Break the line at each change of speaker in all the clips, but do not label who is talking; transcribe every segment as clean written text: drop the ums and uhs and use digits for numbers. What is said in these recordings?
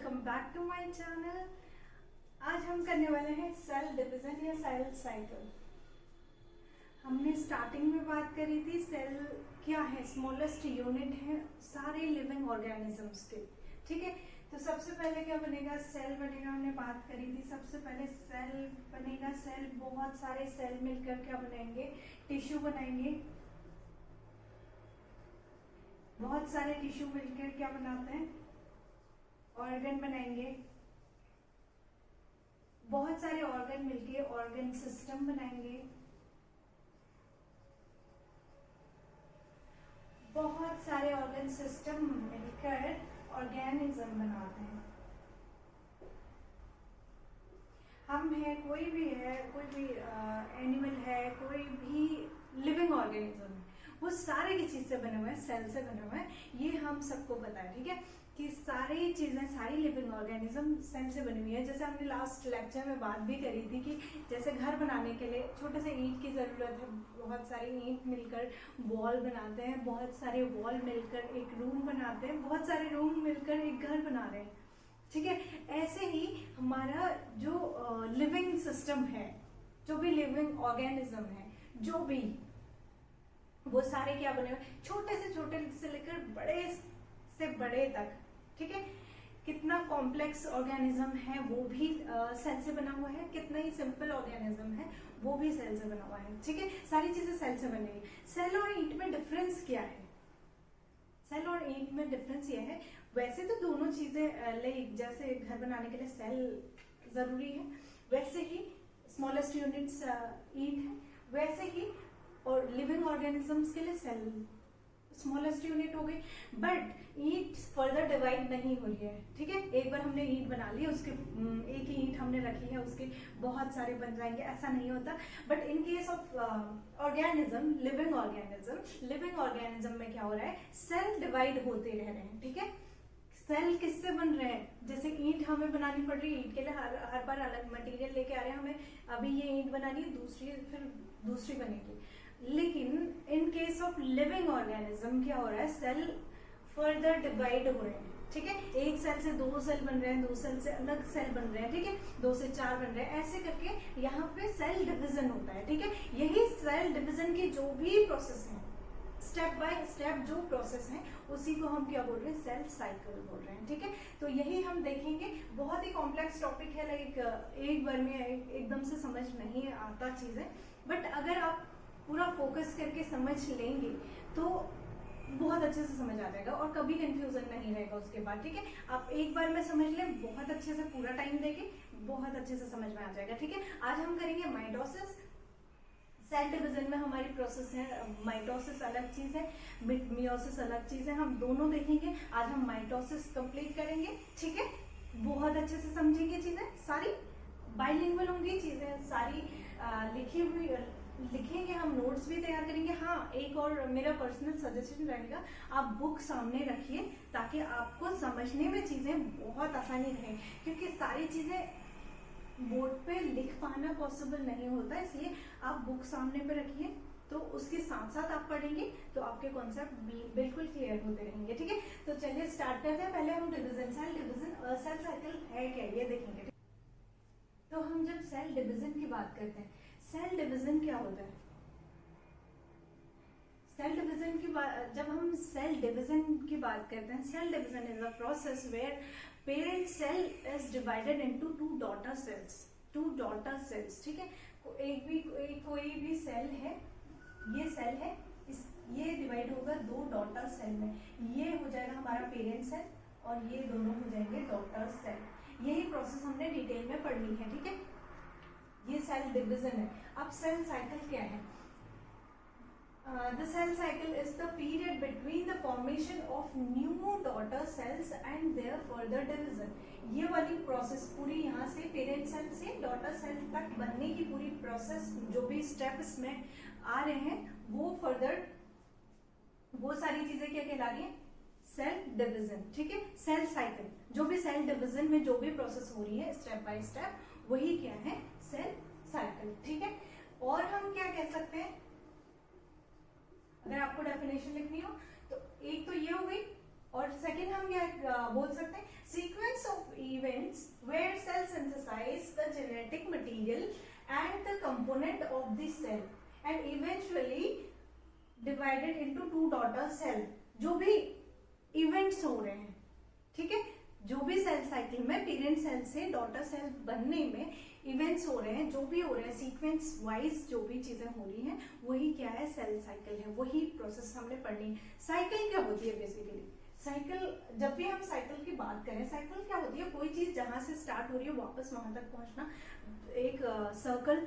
Welcome back to my channel. आज हम करने वाले हैं सेल डिवीजन या सेल साइकिल। हमने स्टार्टिंग में बात करी थी सेल क्या है, स्मॉलेस्ट यूनिट है सारे लिविंग ऑर्गेनिजम्स के। ठीक है, तो सबसे पहले क्या बनेगा, सेल बनेगा। हमने बात करी थी सबसे पहले सेल बनेगा। सेल बहुत सारे सेल मिलकर क्या बनाएंगे, टिश्यू बनाएंगे। बहुत सारे टिश्यू मिलकर क्या बनाते हैं, ऑर्गन बनाएंगे। बहुत सारे ऑर्गन मिलके ऑर्गन सिस्टम बनाएंगे। बहुत सारे ऑर्गन सिस्टम मिलकर ऑर्गेनिज्म बनाते हैं। हम है, कोई भी है, कोई भी एनिमल है, कोई भी लिविंग ऑर्गेनिज्म है, वो सारे की चीज से बने हुए हैं, सेल से बने हुए हैं। ये हम सबको पता है। ठीक है, कि सारी चीजें, सारी लिविंग ऑर्गेनिज्म सेल से बनी हुई है। जैसे हमने लास्ट लेक्चर में बात भी करी थी कि जैसे घर बनाने के लिए छोटे से ईंट की जरूरत है। बहुत सारी ईंट मिलकर वॉल बनाते हैं, बहुत सारे वॉल मिलकर एक रूम बनाते हैं, बहुत सारे रूम मिलकर एक घर बना रहे हैं। ठीक है, ऐसे ही हमारा जो लिविंग सिस्टम है, जो भी लिविंग ऑर्गेनिज्म है, जो भी, वो सारे क्या बने हुए, छोटे से लेकर बड़े से बड़े तक। ठीक है, कितना कॉम्प्लेक्स ऑर्गेनिज्म है वो भी सेल से बना हुआ है, कितना ही सिंपल ऑर्गेनिज्म है वो भी सेल से बना हुआ है। ठीक है, सारी चीजें सेल से बनी हुई। सेल और ईंट में डिफरेंस क्या है? सेल और ईंट में डिफरेंस ये है, वैसे तो दोनों चीजें लाइक जैसे घर बनाने के लिए सेल जरूरी है, वैसे ही स्मॉलेस्ट यूनिट्स ईंट है, वैसे ही और लिविंग ऑर्गेनिजम्स के लिए सेल स्मॉलेस्ट यूनिट हो गई। बट ईंट फर्दर डिवाइड नहीं हुई है। ठीक है, एक बार हमने ईंट बना ली, उसके एक ही ईंट हमने रखी है, उसके बहुत सारे बन जाएंगे, ऐसा नहीं होता। But in case of organism, living organism में क्या हो रहा है, सेल डिवाइड होते रह रहे हैं। ठीक है, सेल किससे बन रहे हैं, जैसे ईंट हमें बनानी पड़ रही है, ईंट के लिए हर बार अलग मटेरियल लेके आ रहे हैं हमें। अभी ये ईंट बनानी है, दूसरी फिर दूसरी बनेगी। लेकिन इन केस ऑफ लिविंग ऑर्गेनिज्म क्या हो रहा है, सेल फर्दर डिवाइड हो रहे हैं। ठीक है, एक सेल से दो सेल बन रहे हैं, दो सेल से अलग सेल बन रहे हैं। ठीक है, दो से चार बन रहे हैं, ऐसे करके यहाँ पे सेल डिवीजन होता है। ठीक है, यही सेल डिवीजन की जो भी प्रोसेस है, स्टेप बाय स्टेप जो प्रोसेस है, उसी को हम क्या बोल रहे हैं, सेल साइकिल बोल रहे हैं। ठीक है, तो यही हम देखेंगे। बहुत ही कॉम्प्लेक्स टॉपिक है, लाइक एक बार में एकदम से समझ नहीं आता चीजें, बट अगर आप पूरा फोकस करके समझ लेंगे तो बहुत अच्छे से समझ आ जाएगा और कभी कंफ्यूजन नहीं रहेगा उसके बाद। ठीक है, आप एक बार में समझ लें, बहुत अच्छे से पूरा टाइम देके बहुत अच्छे से समझ में आ जाएगा। ठीक है, आज हम करेंगे माइटोसिस। सेल डिवीजन में हमारी प्रोसेस है, माइटोसिस अलग चीज है, मियोसिस अलग चीज है, हम दोनों देखेंगे। आज हम माइटोसिस कंप्लीट करेंगे। ठीक है, बहुत अच्छे से समझेंगे चीजें, सारी बाइलिंगुअल होंगी चीजें, सारी लिखी हुई लिखेंगे, हम नोट्स भी तैयार करेंगे। हाँ, एक और मेरा पर्सनल सजेशन रहेगा, आप बुक सामने रखिए ताकि आपको समझने में चीजें बहुत आसानी रहे, क्योंकि सारी चीजें बोर्ड पे लिख पाना पॉसिबल नहीं होता, इसलिए आप बुक सामने पे रखिए, तो उसके साथ साथ आप पढ़ेंगे तो आपके कॉन्सेप्ट बिल्कुल क्लियर होते रहेंगे। ठीक है, तो चलिए स्टार्ट करते हैं। पहले हम डिवीजन, सेल साइकिल है क्या ये देखेंगे। तो हम जब सेल डिवीजन की बात करते हैं, सेल डिवीजन क्या होता है, सेल डिवीजन की बात, जब हम सेल डिवीजन की बात करते हैं, cell division is a process where parent cell is divided into two daughter cells. ठीक है, कोई भी सेल है, ये सेल है, ये डिवाइड होगा दो डॉटर सेल में। ये हो जाएगा हमारा पेरेंट सेल और ये दोनों हो जाएंगे डॉटर सेल। यही प्रोसेस हमने डिटेल में पढ़नी है। ठीक है, ये सेल डिवीजन है। अब सेल साइकिल क्या है? The cell cycle is the period between the formation of new daughter cells and their further division. ये वाली प्रोसेस पूरी, यहाँ से पेरेंट सेल से डॉटर सेल तक बनने की पूरी प्रोसेस, जो भी स्टेप्स में आ रहे हैं, वो फर्दर, वो सारी चीजें क्या कहला रही है, सेल डिवीजन। ठीक है, सेल साइकिल, जो भी सेल डिवीजन में जो भी प्रोसेस हो रही है स्टेप बाय स्टेप, वही क्या है, सेल साइकिल। ठीक है, और हम क्या कह सकते हैं, अगर आपको डेफिनेशन लिखनी हो तो एक तो ये हो गई, और सेकंड हम क्या बोल सकते हैं, sequence of synthesize the genetic material and the component of the cell and eventually divided into two daughter cell. जो भी इवेंट्स हो रहे हैं, ठीक है, जो भी सेल साइकिल में पेरेंट सेल से डॉटर सेल बनने में इवेंट्स हो रहे हैं, जो भी हो रहे हैं सीक्वेंस वाइज जो भी चीजें हो रही हैं, वही क्या है, सेल साइकिल है, वही प्रोसेस हमने पढ़नी। साइकिल क्या होती है बेसिकली? साइकिल, जब भी हम साइकिल की बात करें, साइकिल क्या होती है, कोई चीज जहां से स्टार्ट हो रही है वापस वहां तक पहुंचना, एक सर्कल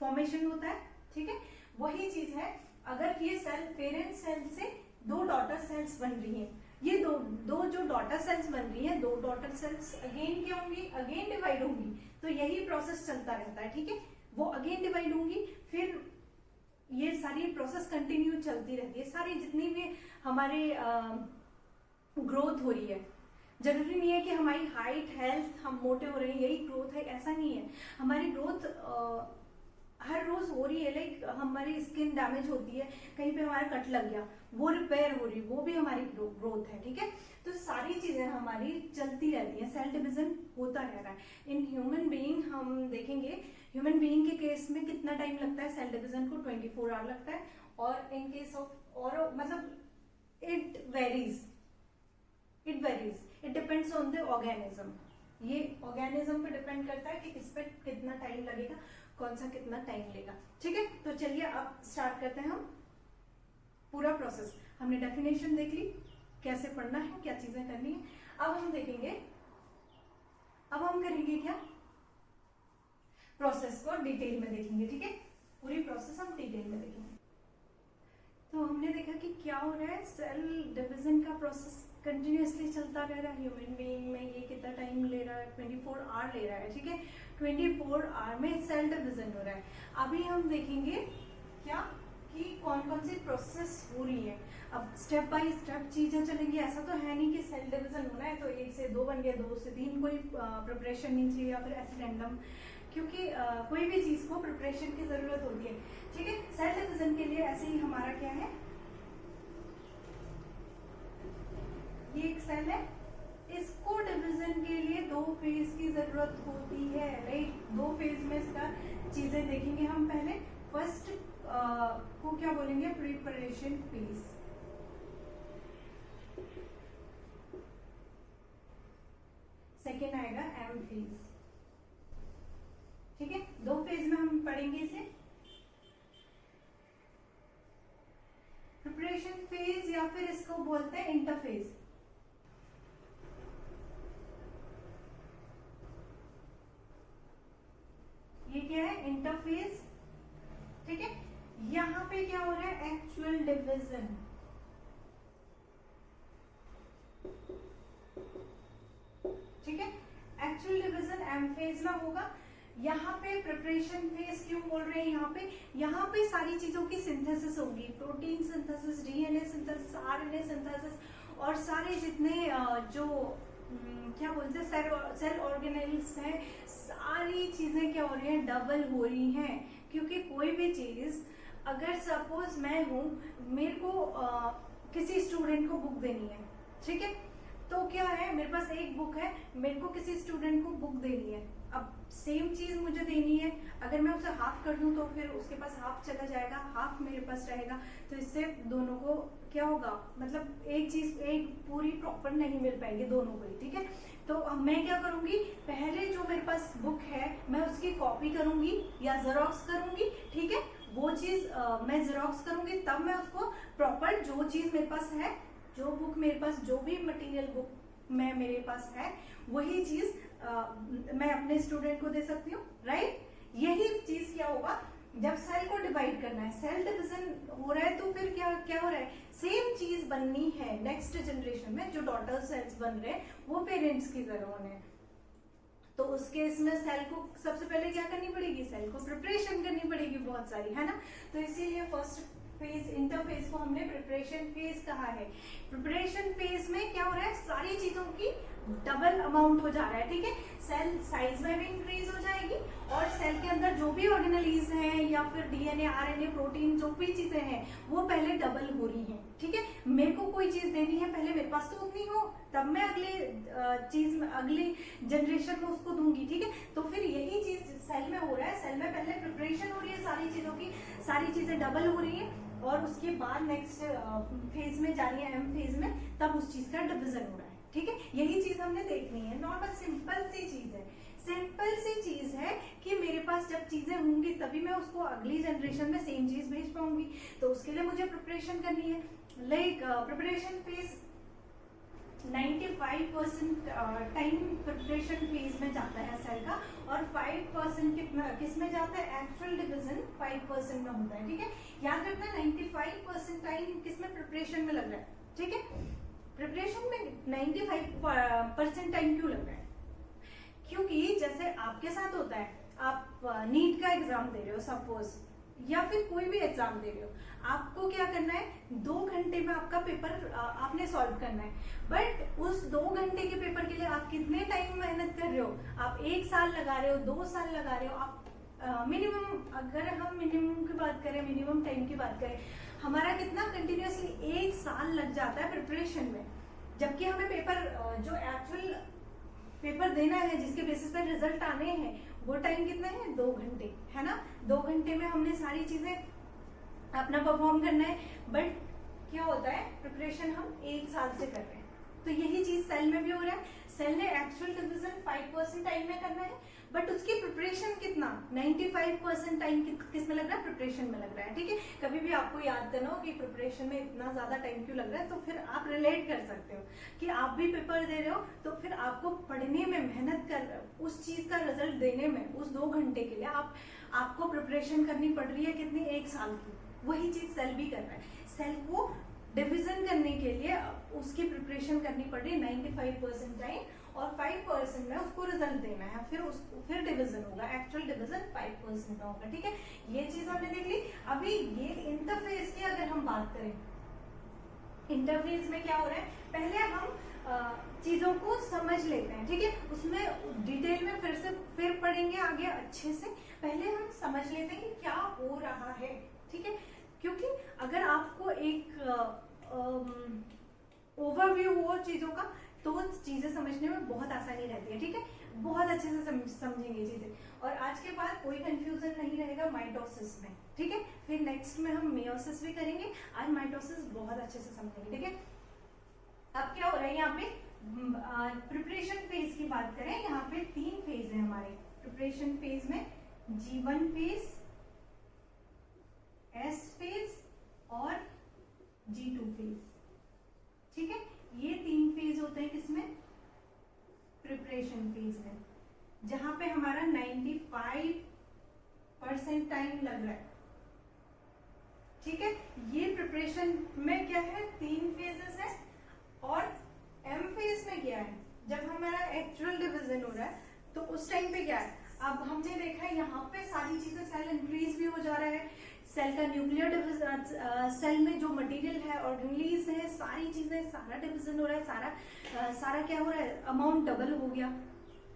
फॉर्मेशन होता है, ठीक है, वही चीज है। अगर ये सेल पेरेंट सेल से दो डॉटर सेल्स बन रही हैं, ये दो जो डॉटर सेल्स बन रही हैं, दो डॉटर सेल्स अगेन क्या होंगी, अगेन डिवाइड होंगी, तो यही प्रोसेस चलता रहता है, ठीक है, वो अगेन डिवाइड होंगी, फिर ये सारी प्रोसेस कंटिन्यू चलती रहती है। सारी जितनी भी हमारे ग्रोथ हो रही है, जरूरी नहीं है कि हमारी हाइट, हेल्थ, हम मोटे हो रहे हैं यही ग्रोथ है, ऐसा नहीं है। हमारी ग्रोथ हर रोज हो रही है, लाइक हमारी स्किन डैमेज होती है, कहीं पे हमारा कट लग गया, वो रिपेयर हो रही है, वो भी हमारी ग्रोथ है, ठीक है। तो सारी चीजें हमारी चलती रहती हैं, सेल डिवीजन होता रह रहा है। इन ह्यूमन बीइंग हम देखेंगे, ह्यूमन बीइंग के केस में कितना टाइम लगता है सेल डिवीजन को, 24 आवर लगता है, और इन केस ऑफ और मतलब it varies, it depends on the organism. ये ऑर्गेनिज्म पे डिपेंड करता है कि इस पे कितना टाइम लगेगा, कौन सा कितना टाइम लेगा, ठीक है। तो चलिए अब स्टार्ट करते हैं हम पूरा प्रोसेस। हमने डेफिनेशन देख ली, कैसे पढ़ना है, क्या चीजें करनी है। अब हम देखेंगे, अब हम करेंगे क्या, प्रोसेस को डिटेल में देखेंगे, ठीक है, पूरी प्रोसेस हम डिटेल में देखेंगे। तो हमने देखा कि क्या हो रहा है, सेल डिवीजन का प्रोसेस कंटिन्यूअसली चलता रह रहा है। ह्यूमन बीइंग में ये कितना टाइम ले रहा है, 24 आवर ले रहा है, ठीक है, 24 आवर में सेल डिवीजन हो रहा है। अभी हम देखेंगे क्या कि कौन कौन सी प्रोसेस हो रही है। अब स्टेप बाय स्टेप चीजें चलेंगी, ऐसा तो है नहीं कि सेल डिवीजन होना है तो 1 से 2 बन गया, 2 से 3, कोई प्रिपरेशन नहीं चाहिए या फिर ऐसे रैंडम, क्योंकि कोई भी चीज को प्रिपरेशन की जरूरत होती है, ठीक है। सेल डिवीजन के लिए ऐसे ही हमारा क्या है, ये एक सेल है, इसको डिवीजन के लिए 2 फेज की जरूरत होती है, राइट। 2 फेज में इसका चीजें देखेंगे हम। पहले फर्स्ट को क्या बोलेंगे, प्रिपरेशन फेज, सेकेंड आएगा एम फेज, ठीक है। 2 फेज में हम पढ़ेंगे इसे, प्रिपरेशन फेज या फिर इसको बोलते हैं इंटरफेज। ये क्या है, इंटरफेज, ठीक है। यहां पे क्या हो रहा है, एक्चुअल डिवीजन, ठीक है, एक्चुअल डिवीजन एम फेज में होगा। यहाँ पे प्रिपरेशन फेज क्यों बोल रहे हैं, यहाँ पे सारी चीजों की सिंथेसिस होगी, protein synthesis, DNA synthesis, RNA synthesis, और सारे जितने जो क्या बोलते हैं सेल ऑर्गेनेल्स हैं, सारी चीजें क्या हो रही हैं, डबल हो रही हैं। क्योंकि कोई भी चीज, अगर सपोज मैं हूं, मेरे को किसी स्टूडेंट को बुक देनी है, ठीक है, तो क्या है, मेरे पास एक बुक है, मेरे को किसी स्टूडेंट को बुक देनी है। अब सेम चीज मुझे देनी है, अगर मैं उसे हाफ कर दूं तो फिर उसके पास हाफ चला जाएगा, हाफ मेरे पास रहेगा, तो इससे दोनों को क्या होगा, मतलब एक चीज एक पूरी प्रॉपर नहीं मिल पाएगी दोनों को ही, ठीक है। तो अब मैं क्या करूंगी, पहले जो मेरे पास बुक है मैं उसकी कॉपी करूंगी या जेरोक्स करूंगी, ठीक है, वो चीज मैं जेरोक्स करूंगी, तब मैं उसको प्रॉपर जो चीज मेरे पास है, जो बुक मेरे पास, जो भी मटेरियल बुक में मेरे पास है, वही चीज मैं अपने स्टूडेंट को दे सकती हूँ, राइट। यही चीज क्या होगा, जब सेल को डिवाइड करना है, सेल डिवीजन हो रहा है, तो फिर क्या क्या हो रहा है, सेम चीज बननी है नेक्स्ट जनरेशन में। जो डॉटर सेल्स बन रहे हैं वो पेरेंट्स की तरह होने, तो उस केस में सेल को सबसे पहले क्या करनी पड़ेगी, सेल को प्रिपरेशन करनी पड़ेगी बहुत सारी, है ना। तो इसीलिए फर्स्ट फेज, इंटरफेज को हमने प्रिपरेशन फेज कहा है। प्रिपरेशन फेज में क्या हो रहा है, सारी चीजों की डबल अमाउंट हो जा रहा है, ठीक है। सेल साइज में भी इंक्रीज हो जाएगी और सेल के अंदर जो भी ऑर्गेनेलीज हैं या फिर डीएनए आरएनए प्रोटीन जो भी चीजें हैं वो पहले डबल हो रही हैं, ठीक है। मेरे को कोई चीज देनी है, पहले मेरे पास तो उतनी हो तब मैं अगले चीज में अगली जनरेशन में उसको दूंगी, ठीक है। तो फिर यही चीज सेल में हो रहा है। सेल में पहले प्रिपरेशन हो रही है सारी चीजों की, सारी चीजें डबल हो रही है और उसके बाद नेक्स्ट फेज में जा रही है, एम फेज में, तब उस चीज का डिवीजन हो रहा है, ठीक है। यही चीज हमने देखनी है। नॉर्मल सिंपल सी चीज है, सिंपल सी चीज है कि मेरे पास जब चीजें होंगी तभी मैं उसको अगली जनरेशन में सेम चीज भेज पाऊंगी। तो उसके लिए मुझे प्रिपरेशन करनी है। Like preparation phase 95% time preparation phase में जाता है सेल का और 5% किस में जाता है, एक्चुअल डिवीजन 5% में होता है, ठीक है। याद रखना 95% टाइम किस में, प्रिपरेशन में लग रहा है, ठीक है। प्रिपरेशन में 95% टाइम क्यों लग रहा है? क्योंकि जैसे आपके साथ होता है, आप नीट का एग्जाम दे रहे हो सपोज, या फिर कोई भी एग्जाम दे रहे हो, आपको क्या करना है, 2 घंटे में आपका पेपर आपने सॉल्व करना है। बट उस 2 घंटे के पेपर के लिए आप कितने टाइम मेहनत कर रहे हो? आप 1 साल लगा रहे हो, 2 साल लगा रहे हो। आप मिनिमम, अगर हम मिनिमम की बात करें, मिनिमम टाइम की बात करें, हमारा कितना कंटिन्यूअसली 1 साल लग जाता है प्रिपरेशन में। जबकि हमें पेपर जो एक्चुअल पेपर देना है, जिसके बेसिस पर रिजल्ट आने हैं, वो टाइम कितना है, 2 घंटे, है ना। 2 घंटे में हमने सारी चीजें अपना परफॉर्म करना है। बट क्या होता है, प्रिपरेशन हम 1 साल से कर रहे हैं। तो यही चीज सेल में भी हो रहा है। सेल ने एक्चुअल डिवीजन 5% टाइम में करना है, बट उसकी प्रिपरेशन कितना, 95% टाइम किस में लग रहा है, प्रिपरेशन में लग रहा है, ठीक है। कभी भी आपको याद करना हो कि प्रिपरेशन में इतना ज्यादा टाइम क्यों लग रहा है, तो फिर आप रिलेट कर सकते हो कि आप भी पेपर दे रहे हो, तो फिर आपको पढ़ने में मेहनत कर उस चीज का रिजल्ट देने में, उस 2 घंटे के लिए आपको प्रिपरेशन करनी पड़ रही है कितनी, 1 साल की। वही चीज सेल भी कर रहा है। सेल को डिवीजन करने के लिए उसकी प्रिपरेशन करनी पड़ रही है 95% टाइम और 5% में उसको रिजल्ट देना है, फिर डिवीजन होगा, एक्चुअल डिवीजन 5% का होगा, ठीक है। ये चीज हमने देख ली। अभी ये इंटरफेस की अगर हम बात करें, इंटरफेस में क्या हो रहा है, पहले हम चीजों को समझ लेते हैं, ठीक है। उसमें डिटेल में फिर पढ़ेंगे आगे अच्छे से। पहले हम समझ लेते हैं कि क्या हो रहा है, ठीक है। क्योंकि अगर आपको एक ओवरव्यू हो चीजों का, तो चीजें समझने में बहुत आसानी रहती है, ठीक है। बहुत अच्छे से समझेंगे चीजें और आज के बाद कोई कंफ्यूजन नहीं रहेगा माइटोसिस में, ठीक है। फिर नेक्स्ट में हम मेयोसिस भी करेंगे। आज माइटोसिस बहुत अच्छे से समझेंगे, ठीक है। अब क्या हो रहा है यहाँ पे, प्रिपरेशन फेज की बात करें, यहाँ पे 3 फेज है हमारे प्रिपरेशन फेज में, G1 फेज, S फेज और G2 फेज, ठीक है। ये 3 फेज होते हैं किसमें, प्रिपरेशन फेज में, जहां पे हमारा 95% टाइम लग रहा है, ठीक है। ये प्रिपरेशन में क्या है, 3 फेजेस है और M फेज में क्या है, जब हमारा एक्चुअल डिवीजन हो रहा है तो उस टाइम पे क्या है, अब हमने देखा है यहाँ पे सारी चीजें, सेल इंक्रीज भी हो जा रहा है, सेल का न्यूक्लियर डिवीजन, सेल में जो मटेरियल है, ऑर्गेनेलीज है, सारी चीजें, सारा डिवीजन हो रहा है, सारा क्या हो रहा है, अमाउंट डबल हो गया,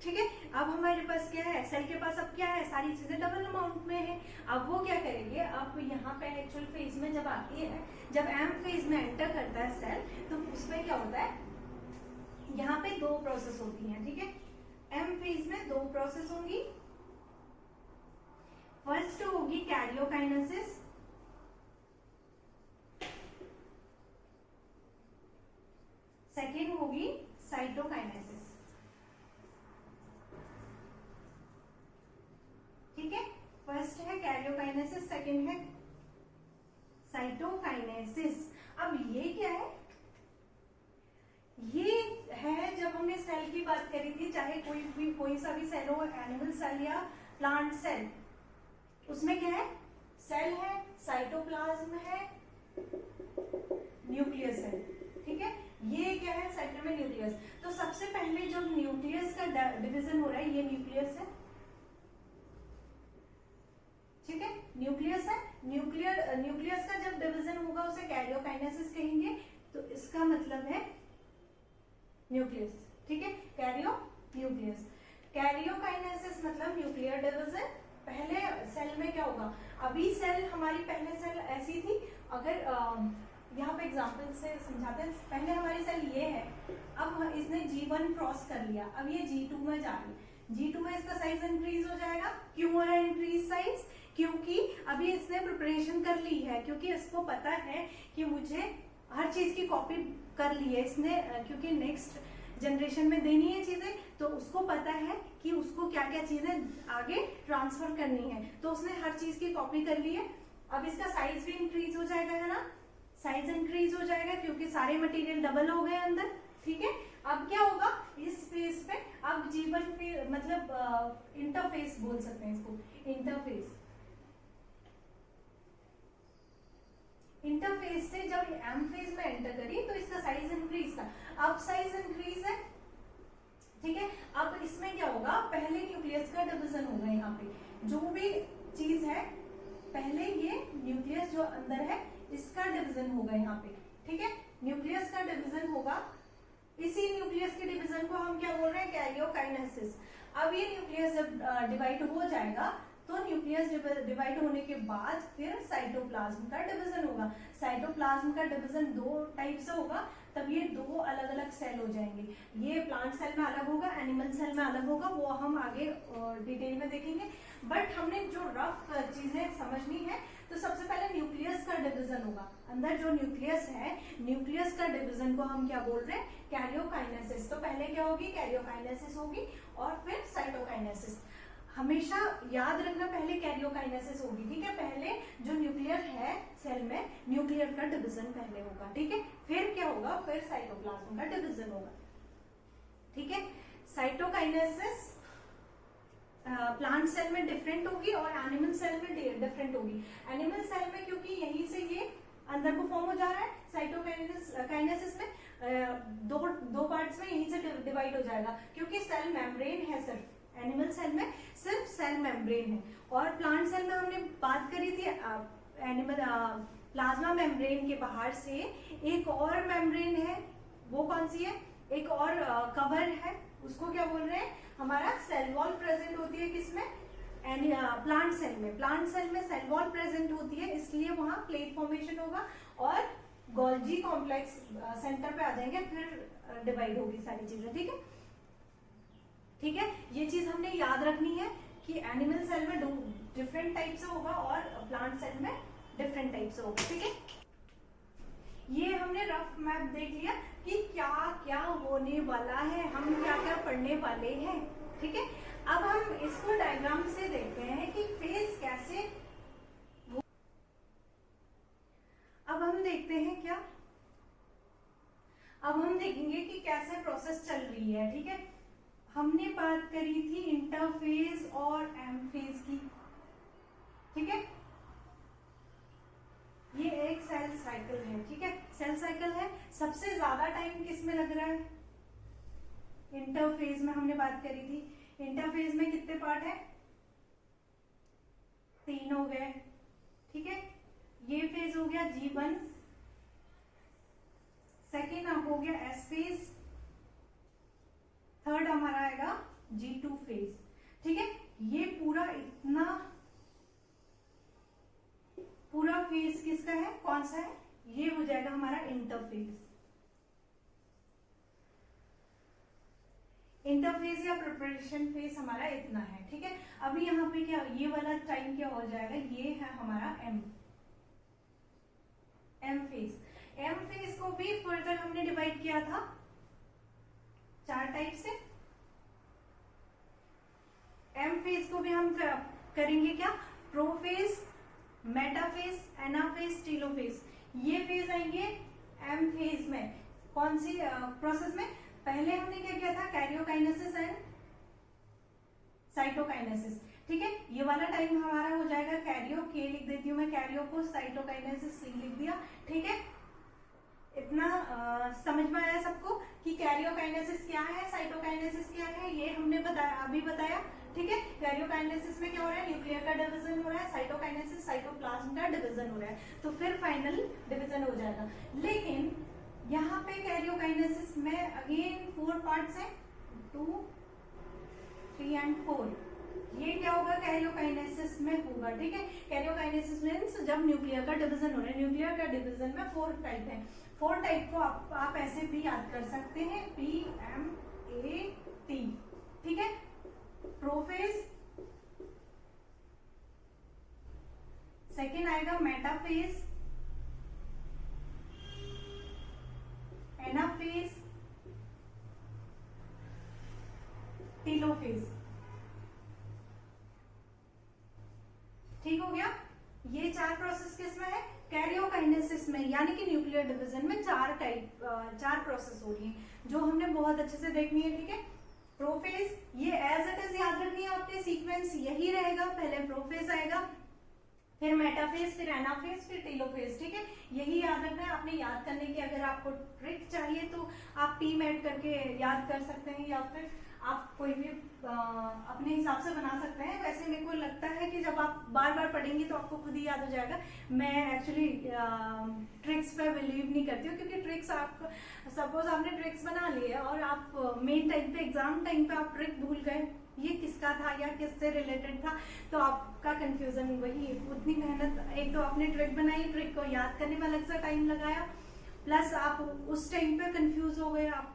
ठीक है। अब हमारे पास क्या है, सेल के पास अब क्या है, सारी चीजें डबल अमाउंट में है। अब वो क्या करेंगे, अब यहाँ पे एक्चुअल फेज में जब आती है, जब एम फेज में एंटर करता है सेल, तो उसमें क्या होता है, यहाँ पे 2 प्रोसेस होती हैं, ठीक है। एम फेज में 2 प्रोसेस होंगी। फर्स्ट होगी कैरियोकाइनेसिस, सेकेंड होगी साइटोकाइनेसिस, ठीक है। फर्स्ट है कैरियोकाइनेसिस, सेकेंड है साइटोकाइनेसिस। अब ये क्या है, ये है जब हमने सेल की बात करी थी, चाहे कोई सा भी सेल हो, एनिमल सेल या प्लांट सेल, उसमें क्या है, सेल है, साइटोप्लाज्म है, न्यूक्लियस है, ठीक है। ये क्या है, सेंटर में न्यूक्लियस। तो सबसे पहले जो न्यूक्लियस का डिवीजन हो रहा है, ये न्यूक्लियस है, ठीक है। न्यूक्लियस है, न्यूक्लियस का जब डिवीजन होगा उसे कैरियोकाइनेसिस कहेंगे। तो इसका मतलब है न्यूक्लियस, ठीक है, कैरियो न्यूक्लियस। कैरियोकाइनेसिस मतलब न्यूक्लियर डिवीजन। पहले सेल में क्या होगा, अभी सेल हमारी पहले सेल ऐसी थी, अगर यहाँ पे एग्जांपल से समझाते हैं। पहले हमारी सेल ये है, अब इसने G1 क्रॉस कर लिया, अब ये G2 में जा रही है। G2 में इसका साइज इंक्रीज हो जाएगा। क्यों हो रहा है इंक्रीज साइज? क्योंकि अभी इसने प्रिपरेशन कर ली है, क्योंकि इसको पता है कि मुझे हर चीज की कॉपी कर ली है इसने, क्योंकि नेक्स्ट जनरेशन में देनी है चीजें, तो उसको पता है कि उसको क्या क्या चीजें आगे ट्रांसफर करनी है, तो उसने हर चीज की कॉपी कर ली है। अब इसका साइज भी इंक्रीज हो जाएगा, है ना, साइज इंक्रीज हो जाएगा क्योंकि सारे मटेरियल डबल हो गए अंदर। ठीक है, अब क्या होगा इस फेज पे, अब G1 मतलब इंटरफेस बोल सकते हैं इसको, इंटरफेस। इंटरफेस से जब एम फेज में एंटर करी तो इसका साइज इंक्रीज था, अब साइज इंक्रीज है। ठीक है, अब इसमें क्या होगा, पहले न्यूक्लियस का डिवीजन होगा। यहाँ पे जो भी चीज है, पहले ये न्यूक्लियस जो अंदर है इसका डिवीजन होगा यहाँ पे। ठीक है, न्यूक्लियस का डिवीजन होगा। इसी न्यूक्लियस के डिवीजन को हम क्या बोल रहे हैं, कैरियोकाइनेसिस। अब ये न्यूक्लियस जब डिवाइड हो जाएगा तो न्यूक्लियस डिवाइड होने के बाद फिर साइटोप्लाज्म का डिवीजन होगा। साइटोप्लाज्म का डिवीजन दो टाइप से होगा, तब ये दो अलग अलग सेल हो जाएंगे। ये प्लांट सेल में अलग होगा, एनिमल सेल में अलग होगा, वो हम आगे डिटेल में देखेंगे। बट हमने जो रफ चीजें समझनी है, तो सबसे पहले न्यूक्लियस का डिवीजन होगा। अंदर जो न्यूक्लियस है, न्यूक्लियस का डिवीजन को हम क्या बोल रहे हैं, कैरियोकाइनेसिस। तो पहले क्या होगी, कैरियोकाइनेसिस होगी और फिर साइटोकाइनेसिस। हमेशा याद रखना, पहले कैरियोकाइनेसिस होगी। ठीक है, पहले जो न्यूक्लियर है सेल में, न्यूक्लियर का डिवीजन पहले होगा। ठीक है, फिर क्या होगा, फिर साइटोप्लाज्म का डिवीजन होगा। ठीक है, साइटोकाइनेसिस प्लांट सेल में डिफरेंट होगी और एनिमल सेल में डिफरेंट होगी। एनिमल सेल में क्योंकि यहीं से ये अंदर को फॉर्म हो जा रहा है, साइटोकाइनेसिस में दो पार्ट्स में यहीं से डिवाइड हो जाएगा, क्योंकि सेल मेम्ब्रेन है सिर्फ। एनिमल सेल में सिर्फ सेल मेम्ब्रेन है, और प्लांट सेल में हमने बात करी थी एनिमल प्लाज्मा मेम्ब्रेन के बाहर से एक और मेम्ब्रेन है, वो कौन सी है, एक और कवर है, उसको क्या बोल रहे हैं, हमारा सेल वॉल प्रेजेंट होती है किसमें, प्लांट सेल में। प्लांट सेल में सेल वॉल प्रेजेंट होती है, इसलिए वहां प्लेट फॉर्मेशन होगा और गोल्जी कॉम्प्लेक्स सेंटर पे आ जाएंगे, फिर डिवाइड होगी सारी चीजें। ठीक है, ठीक है, ये चीज हमने याद रखनी है कि एनिमल सेल में डिफरेंट टाइप से होगा और प्लांट सेल में डिफरेंट टाइप से होगा। ठीक है, ये हमने रफ मैप देख लिया कि क्या क्या होने वाला है, हम क्या क्या पढ़ने वाले हैं। ठीक है, अब हम इसको डायग्राम से देखते हैं कि फेज कैसे। अब हम देखते हैं क्या, अब हम देखेंगे कि कैसे प्रोसेस चल रही है। ठीक है, हमने बात करी थी इंटरफेज और एम फेज की। ठीक है, ये एक सेल साइकिल है। ठीक है, सेल साइकिल है। सबसे ज्यादा टाइम किस में लग रहा है, इंटरफेज में हमने बात करी थी। इंटरफेज में कितने पार्ट है, 3 हो गए। ठीक है, ये फेज हो गया G1, सेकेंड हो गया S फेज, थर्ड हमारा आएगा G2 फेज। ठीक है, ये पूरा इतना पूरा फेज किसका है, कौन सा है, ये हो जाएगा हमारा इंटरफेज। इंटरफेज या प्रिपरेशन फेज हमारा इतना है। ठीक है, अभी यहाँ पे क्या, ये वाला टाइम क्या हो जाएगा, ये है हमारा एम फेज। एम फेज को भी फर्दर हमने डिवाइड किया था 4 टाइप से। एम फेज को भी हम करेंगे क्या, प्रोफेज, मेटाफेज, एनाफेज, टेलोफेज। ये फेज आएंगे एम फेज में। कौन सी प्रोसेस में, पहले हमने क्या किया था, कैरियोकाइनेसिस एंड साइटोकाइनेसिस। ठीक है, ये वाला टाइम हमारा हो जाएगा कैरियो, के लिख देती हूँ मैं कैरियो को, साइटोकाइनेसिस सी लिख दिया। ठीक है, इतना समझ में आया सबको कि कैरियोकाइनेसिस क्या है, साइटोकाइनेसिस क्या है, ये हमने बताया, अभी बताया। ठीक है, कैरियोकाइनेसिस में क्या हो रहा है, न्यूक्लियर का डिवीजन हो रहा है, साइटोकाइनेसिस साइटोप्लाज्म का डिवीजन हो रहा है, तो फिर फाइनल डिवीजन हो जाएगा। लेकिन यहाँ पे कैरियोकाइनेसिस में अगेन 4 पार्ट्स हैं, 2, 3 एंड 4। ये क्या होगा कैरियोकाइनेसिस में होगा, ठीक है। कैरियोकाइनेसिस मीन्स जब न्यूक्लियर का डिवीजन हो रहा है। न्यूक्लियर का डिवीजन में 4 टाइप है। 4 टाइप को आप ऐसे भी याद कर सकते हैं, PMAT, ठीक है। प्रोफेज, सेकेंड आएगा मेटाफेज, एनाफेज, टेलोफेज, ठीक हो गया। ये 4 प्रोसेस किसमें है, कैरियोकाइनेसिस में, यानी कि न्यूक्लियर डिवीजन में 4 प्रोसेस हो रही है जो हमने बहुत अच्छे से देखनी है, ठीक है। प्रोफेज, ये एज इट इज याद रखनी है आपने, सीक्वेंस यही रहेगा, पहले प्रोफेज आएगा, फिर मेटाफेज, फिर एनाफेज, फिर टेलोफेज, ठीक है। यही याद रखना है आपने। याद करने की अगर आपको ट्रिक चाहिए तो आप PMAT करके याद कर सकते हैं, या फिर आप कोई भी अपने हिसाब से बना सकते हैं। वैसे मेरे को लगता है कि जब आप बार बार पढ़ेंगे तो आपको खुद ही याद हो जाएगा। मैं एक्चुअली ट्रिक्स पे बिलीव नहीं करती हूँ, क्योंकि ट्रिक्स आप सपोज आपने ट्रिक्स बना ली है और आप मेन टाइम पे, एग्जाम टाइम पे आप ट्रिक भूल गए, ये किसका था या किससे रिलेटेड था, तो आपका कंफ्यूजन वही, उतनी मेहनत, एक तो आपने ट्रिक बनाई, ट्रिक को याद करने में अलग सा टाइम लगाया, प्लस आप उस टाइम पे कंफ्यूज हो गए आप,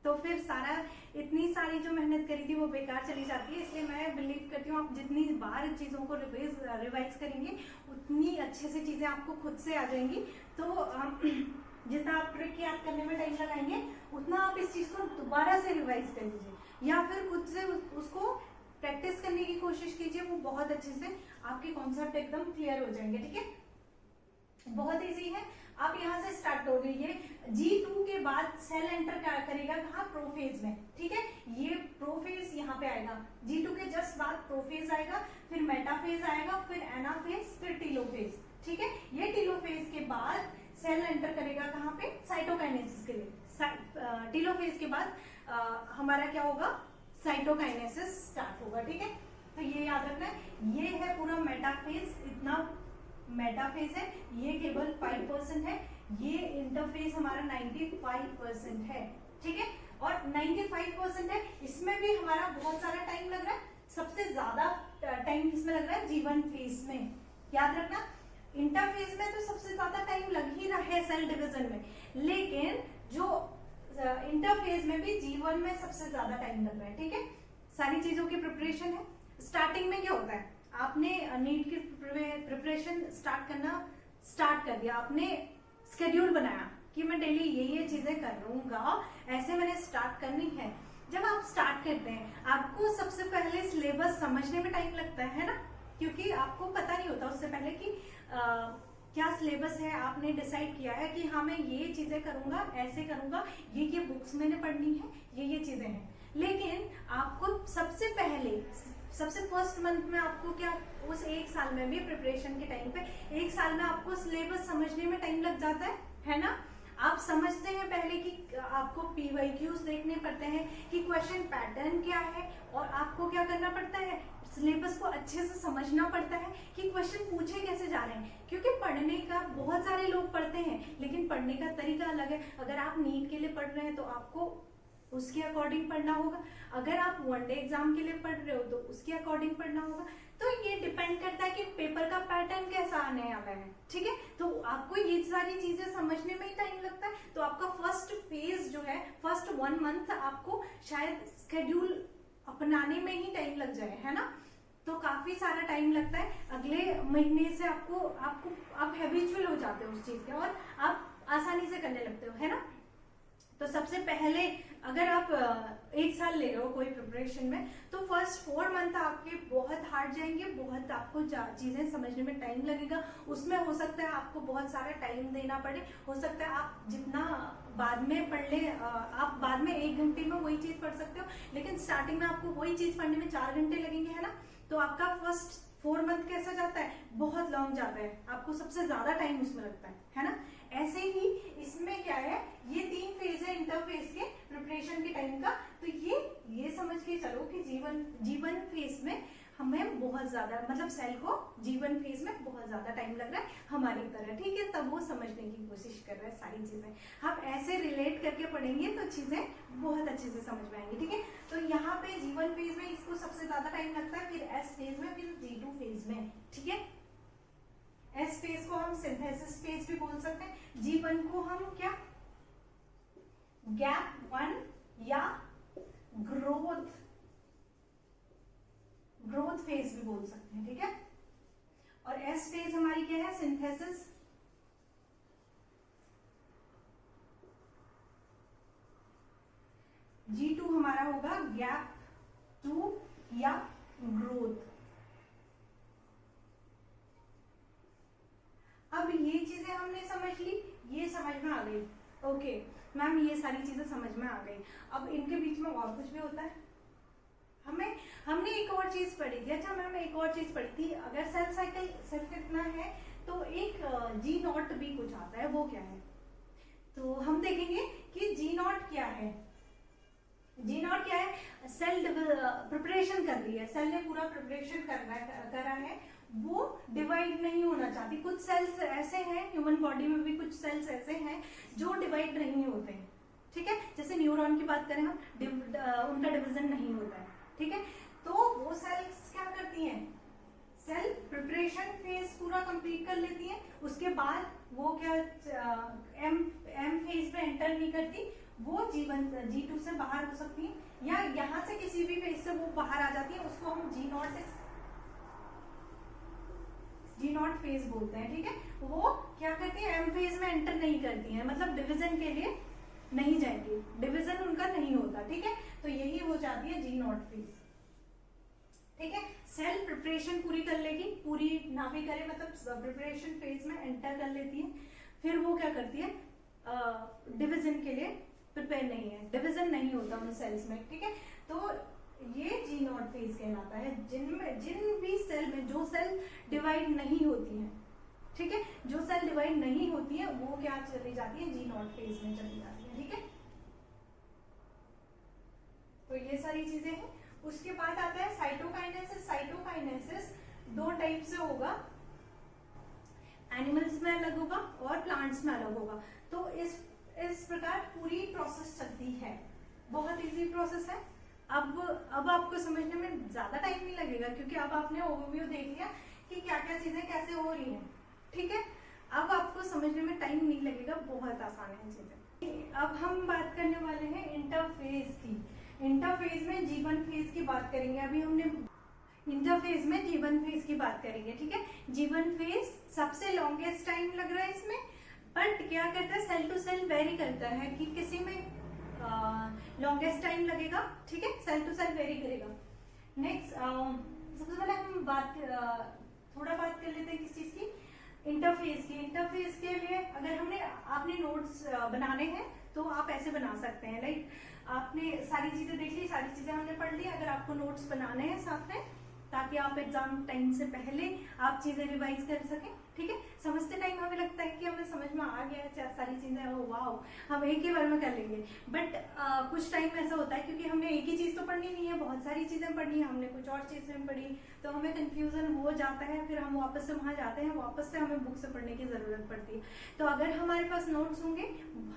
तो फिर सारा इतनी सारी जो मेहनत करी थी वो बेकार चली जाती है। इसलिए मैं बिलीव करती हूँ आप जितनी बार चीज़ों को रिवाइज करेंगे उतनी अच्छे से चीज़ें आपको खुद से आ जाएंगी। तो जितना आप ट्रिक याद करने में टाइम लगाएंगे उतना आप इस चीज़ को दोबारा से रिवाइज कर लीजिए या फिर खुद से उसको प्रैक्टिस करने की कोशिश कीजिए। वो बहुत अच्छे से आपके कॉन्सेप्ट एकदम क्लियर हो जाएंगे, ठीक है। बहुत इजी है। आप यहाँ से स्टार्ट करोगे, ये G2 के बाद सेल एंटर करेगा कहाँ, प्रोफेज में, ठीक है। ये प्रोफेज यहाँ पे आएगा, G2 के जस्ट बाद प्रोफेज आएगा, फिर मेटाफेज आएगा, फिर एनाफेज, फिर टेलोफेज, ठीक है। ये टेलोफेज के बाद सेल एंटर करेगा कहाँ पे, साइटोकाइनेसिस के लिए। टेलोफेज के बाद हमारा क्या होगा, साइटोकाइनेसिस स्टार्ट होगा, ठीक है। तो ये याद रखना है। ये है पूरा मेटाफेज, इतना मेटाफेज है, ये केवल 5% है, ये इंटरफेज हमारा 95% है, ठीक है। और 95% है, इसमें भी हमारा बहुत सारा टाइम लग रहा है। सबसे ज्यादा टाइम इसमें लग रहा है G1 फेज में, याद रखना। इंटरफेज में तो सबसे ज्यादा टाइम लग ही रहा है सेल डिवीजन में, लेकिन जो इंटरफेज में भी G1 में सबसे ज्यादा टाइम लग रहा है, ठीक है। सारी चीजों की प्रिपरेशन है। स्टार्टिंग में क्या होता है, आपने नीट की प्रिपरेशन स्टार्ट कर दिया, आपने स्केड्यूल बनाया कि मैं डेली ये चीजें करूंगा, ऐसे मैंने स्टार्ट करनी है। जब आप स्टार्ट करते हैं आपको सबसे पहले सिलेबस समझने में टाइम लगता है ना, क्योंकि आपको पता नहीं होता उससे पहले कि क्या सिलेबस है। आपने डिसाइड किया है कि हाँ मैं ये चीजें करूंगा, ऐसे करूंगा, ये बुक्स मैंने पढ़नी है, ये चीजें हैं। लेकिन आपको सबसे फर्स्ट मंथ में आपको क्या, उस 1 साल में भी प्रिपरेशन के टाइम पे 1 साल में आपको सिलेबस समझने में टाइम लग जाता है ना। आप समझते हैं पहले कि आपको PYQs देखने पड़ते हैं कि क्वेश्चन पैटर्न क्या है, और आपको क्या करना पड़ता है, सिलेबस को अच्छे से समझना पड़ता है कि क्वेश्चन पूछे कैसे जा रहे हैं। क्योंकि पढ़ने का बहुत सारे लोग पढ़ते हैं, लेकिन पढ़ने का तरीका अलग है। अगर आप नीट के लिए पढ़ रहे हैं तो आपको उसके अकॉर्डिंग पढ़ना होगा, अगर आप वनडे एग्जाम के लिए पढ़ रहे हो तो उसके अकॉर्डिंग पढ़ना होगा। तो ये डिपेंड करता है कि पेपर का पैटर्न कैसा आने वाला है, ठीक है। तो आपको ये सारी चीजें समझने में ही टाइम लगता है। तो आपका फर्स्ट फेज जो है, फर्स्ट 1 मंथ आपको शायद स्केड्यूल अपनाने में ही टाइम लग जाए, है ना। तो काफी सारा टाइम लगता है। अगले महीने से आप हैबिचुअल हो जाते हो उस चीज के, और आप आसानी से करने लगते हो, है ना। तो सबसे पहले अगर आप 1 साल ले रहे हो कोई प्रिपरेशन में, तो फर्स्ट 4 मंथ आपके बहुत हार्ड जाएंगे, बहुत आपको चीजें समझने में टाइम लगेगा। उसमें हो सकता है आपको बहुत सारा टाइम देना पड़े, हो सकता है आप जितना बाद में पढ़ ले, आप बाद में 1 घंटे में वही चीज पढ़ सकते हो, लेकिन स्टार्टिंग में आपको वही चीज पढ़ने में 4 घंटे लगेंगे, है ना। तो आपका फर्स्ट 4 मंथ कैसा जाता है, बहुत लॉन्ग जाता है, आपको सबसे ज्यादा टाइम उसमें लगता है ना। ऐसे ही इसमें क्या है, ये 3 फेज है इंटरफेस के प्रिपरेशन के टाइम का। तो ये समझ के चलो कि G1 फेज में हमें बहुत ज्यादा मतलब सेल को G1 फेज में बहुत ज्यादा टाइम लग रहा है हमारी तरह, ठीक है। तब वो समझने की कोशिश कर रहा है सारी चीजें। हम ऐसे रिलेट करके पढ़ेंगे तो चीजें बहुत अच्छे से समझ में आएंगी, ठीक है। तो यहाँ पे G1 फेज में इसको सबसे ज्यादा टाइम लगता है, फिर S फेज में, फिर G2 फेज में, ठीक है। S फेज को हम सिंथेसिस फेज भी बोल सकते हैं, G1 को हम क्या गैप 1 या ग्रोथ फेज भी बोल सकते हैं, ठीक है। और एस फेज हमारी क्या है, सिंथेसिस। G2 हमारा होगा गैप 2 या ग्रोथ। अब ये चीजें हमने समझ ली, ये समझ में आ गई, ओके मैम ये सारी चीजें समझ में आ गई। अब इनके बीच में और कुछ भी होता है, हमने एक और चीज पढ़ी थी। अच्छा मैम एक और चीज पढ़ी थी, अगर सेल साइकिल सिर्फ इतना है तो एक G0 भी कुछ आता है, वो क्या है? तो हम देखेंगे कि G0 क्या है। G0 क्या है, सेल प्रिपरेशन कर रही है, सेल ने पूरा प्रिपरेशन करा है, वो डिवाइड नहीं होना चाहती। कुछ सेल्स ऐसे हैं, ह्यूमन बॉडी में भी कुछ सेल्स ऐसे हैं जो डिवाइड नहीं होते हैं, ठीक है। जैसे न्यूरॉन की बात करें हम, उनका डिवीजन नहीं होता है, ठीक है। तो वो सेल्स क्या करती हैं, सेल प्रिपरेशन फेज पूरा कंप्लीट कर लेती हैं, उसके बाद वो क्या एम फेज में एंटर नहीं करती, वो G1 G2 से बाहर हो सकती है, या यहाँ से किसी भी फेज से वो बाहर आ जाती है, उसको हम G0 फेज बोलते हैं, ठीक है। वो क्या करती है, एम फेज में एंटर नहीं करती है, मतलब डिवीजन के लिए नहीं जाएंगी, डिवीजन उनका नहीं होता, ठीक है। तो यही हो जाती है G0 फेज, ठीक है। सेल प्रिपरेशन पूरी कर लेगी, पूरी ना भी करे मतलब प्रिपरेशन फेज में एंटर कर लेती है, फिर वो क्या करती है, डिवीजन के लिए प्रिपेयर नहीं है, डिवीजन नहीं होता उन सेल्स में, ठीक है। तो ये G0 फेज कहलाता है, जिन भी सेल में जो सेल डिवाइड नहीं होती है, ठीक है, जो सेल डिवाइड नहीं होती है वो क्या चली जाती है, G0 फेज में चली जाती है, ठीक है। तो ये सारी चीजें हैं। उसके बाद आता है साइटोकाइनेसिस। साइटोकाइनेसिस दो टाइप से होगा, एनिमल्स में अलग होगा और प्लांट्स में अलग होगा। तो इस प्रकार पूरी प्रोसेस चलती है, बहुत इजी प्रोसेस है। अब आपको समझने में ज्यादा टाइम नहीं लगेगा, क्योंकि अब आपने ओवरव्यू देख लिया कि क्या क्या चीजें कैसे हो रही हैं, ठीक है। अब आपको समझने में टाइम नहीं लगेगा, बहुत आसान है चीजें। अब हम बात करने वाले हैं इंटरफेज की। इंटरफेज में G1 फेज की बात करेंगे, अभी हमने इंटरफेज में G1 फेज की बात करेंगे, ठीक है। G1 फेज सबसे लॉन्गेस्ट टाइम लग रहा है इसमें, बट क्या करता है, सेल टू सेल वेरी करता है कि किसी में लॉन्गेस्ट टाइम लगेगा, ठीक है, सेल टू सेल वेरी करेगा। नेक्स्ट सबसे पहले हम थोड़ा बात कर लेते हैं किस चीज की, इंटरफेस की। इंटरफेस के लिए अगर आपने नोट्स बनाने हैं तो आप ऐसे बना सकते हैं, लाइक आपने सारी चीजें देख ली, सारी चीजें हमने पढ़ ली। अगर आपको नोट्स बनाने हैं साथ में, ताकि आप एग्जाम टाइम से पहले आप चीजें रिवाइज कर सकें, ठीक है। समझते टाइम हमें लगता है कि हमें समझ में आ गया है सारी चीजें, ओ वाह हम एक ही बार में कर लेंगे, बट कुछ टाइम ऐसा होता है क्योंकि हमने एक ही चीज तो पढ़नी नहीं है, बहुत सारी चीजें पढ़नी है, हमने कुछ और चीजें पढ़ी, तो हमें कंफ्यूजन हो जाता है, फिर हम वापस से वहां जाते हैं, वापस से हमें बुक से पढ़ने की जरूरत पड़ती है। तो अगर हमारे पास नोट्स होंगे,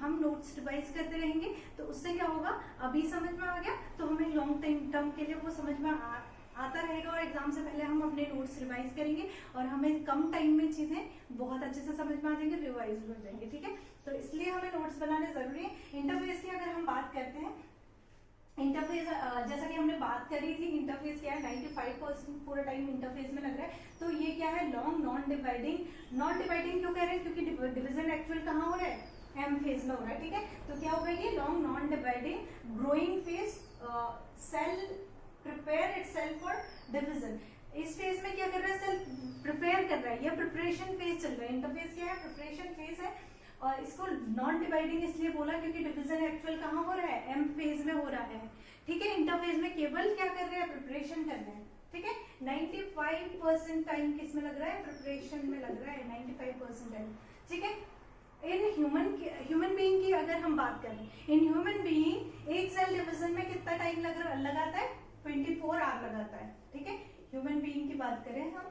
हम नोट्स रिवाइज करते रहेंगे, तो उससे क्या होगा, अभी समझ में आ गया तो हमें लॉन्ग टर्म के लिए वो समझ में आता रहेगा, और एग्जाम से पहले हम अपने नोट्स रिवाइज करेंगे और हमें कम टाइम में चीजें बहुत अच्छे से समझ में आ जाएंगे, रिवाइज हो जाएंगे, ठीक है। तो इसलिए हमें नोट्स बनाने जरूरी है। इंटरफेस की अगर हम बात करते हैं, इंटरफेस जैसा कि हमने बात करी थी, इंटरफेस क्या है, 95% पूरा टाइम इंटरफेस में लग रहा है। तो ये क्या है, long non dividing. Non dividing क्यों कह रहे हैं, क्योंकि डिवीजन एक्चुअल कहाँ हो रहा है, एम फेज में हो रहा है, ठीक है। तो क्या होगा ये long non dividing growing phase, cell prepare itself for division. इस फेज में क्या कर रहा है, सेल प्रिपेयर कर रहा है, या प्रिपरेशन फेज चल रहा है। इंटरफेस क्या है, प्रिपरेशन फेज है, और इसको नॉन डिवाइडिंग इसलिए बोला क्योंकि डिवीजन एक्चुअल कहाँ हो रहा है, एम फेज में हो रहा है, ठीक है। इंटरफेज में केवल क्या कर रहे हैं, प्रिपरेशन कर रहे हैं, ठीक है। 95% टाइम किस में लग रहा है, प्रिपरेशन में लग रहा है, 95% टाइम, ठीक है। इन ह्यूमन बीइंग की अगर हम बात करें, इन ह्यूमन बीइंग एक सेल डिवीजन में कितना टाइम लगाता है, 24 आवर लगाता है, ठीक है। ह्यूमन बीइंग की बात करें हम,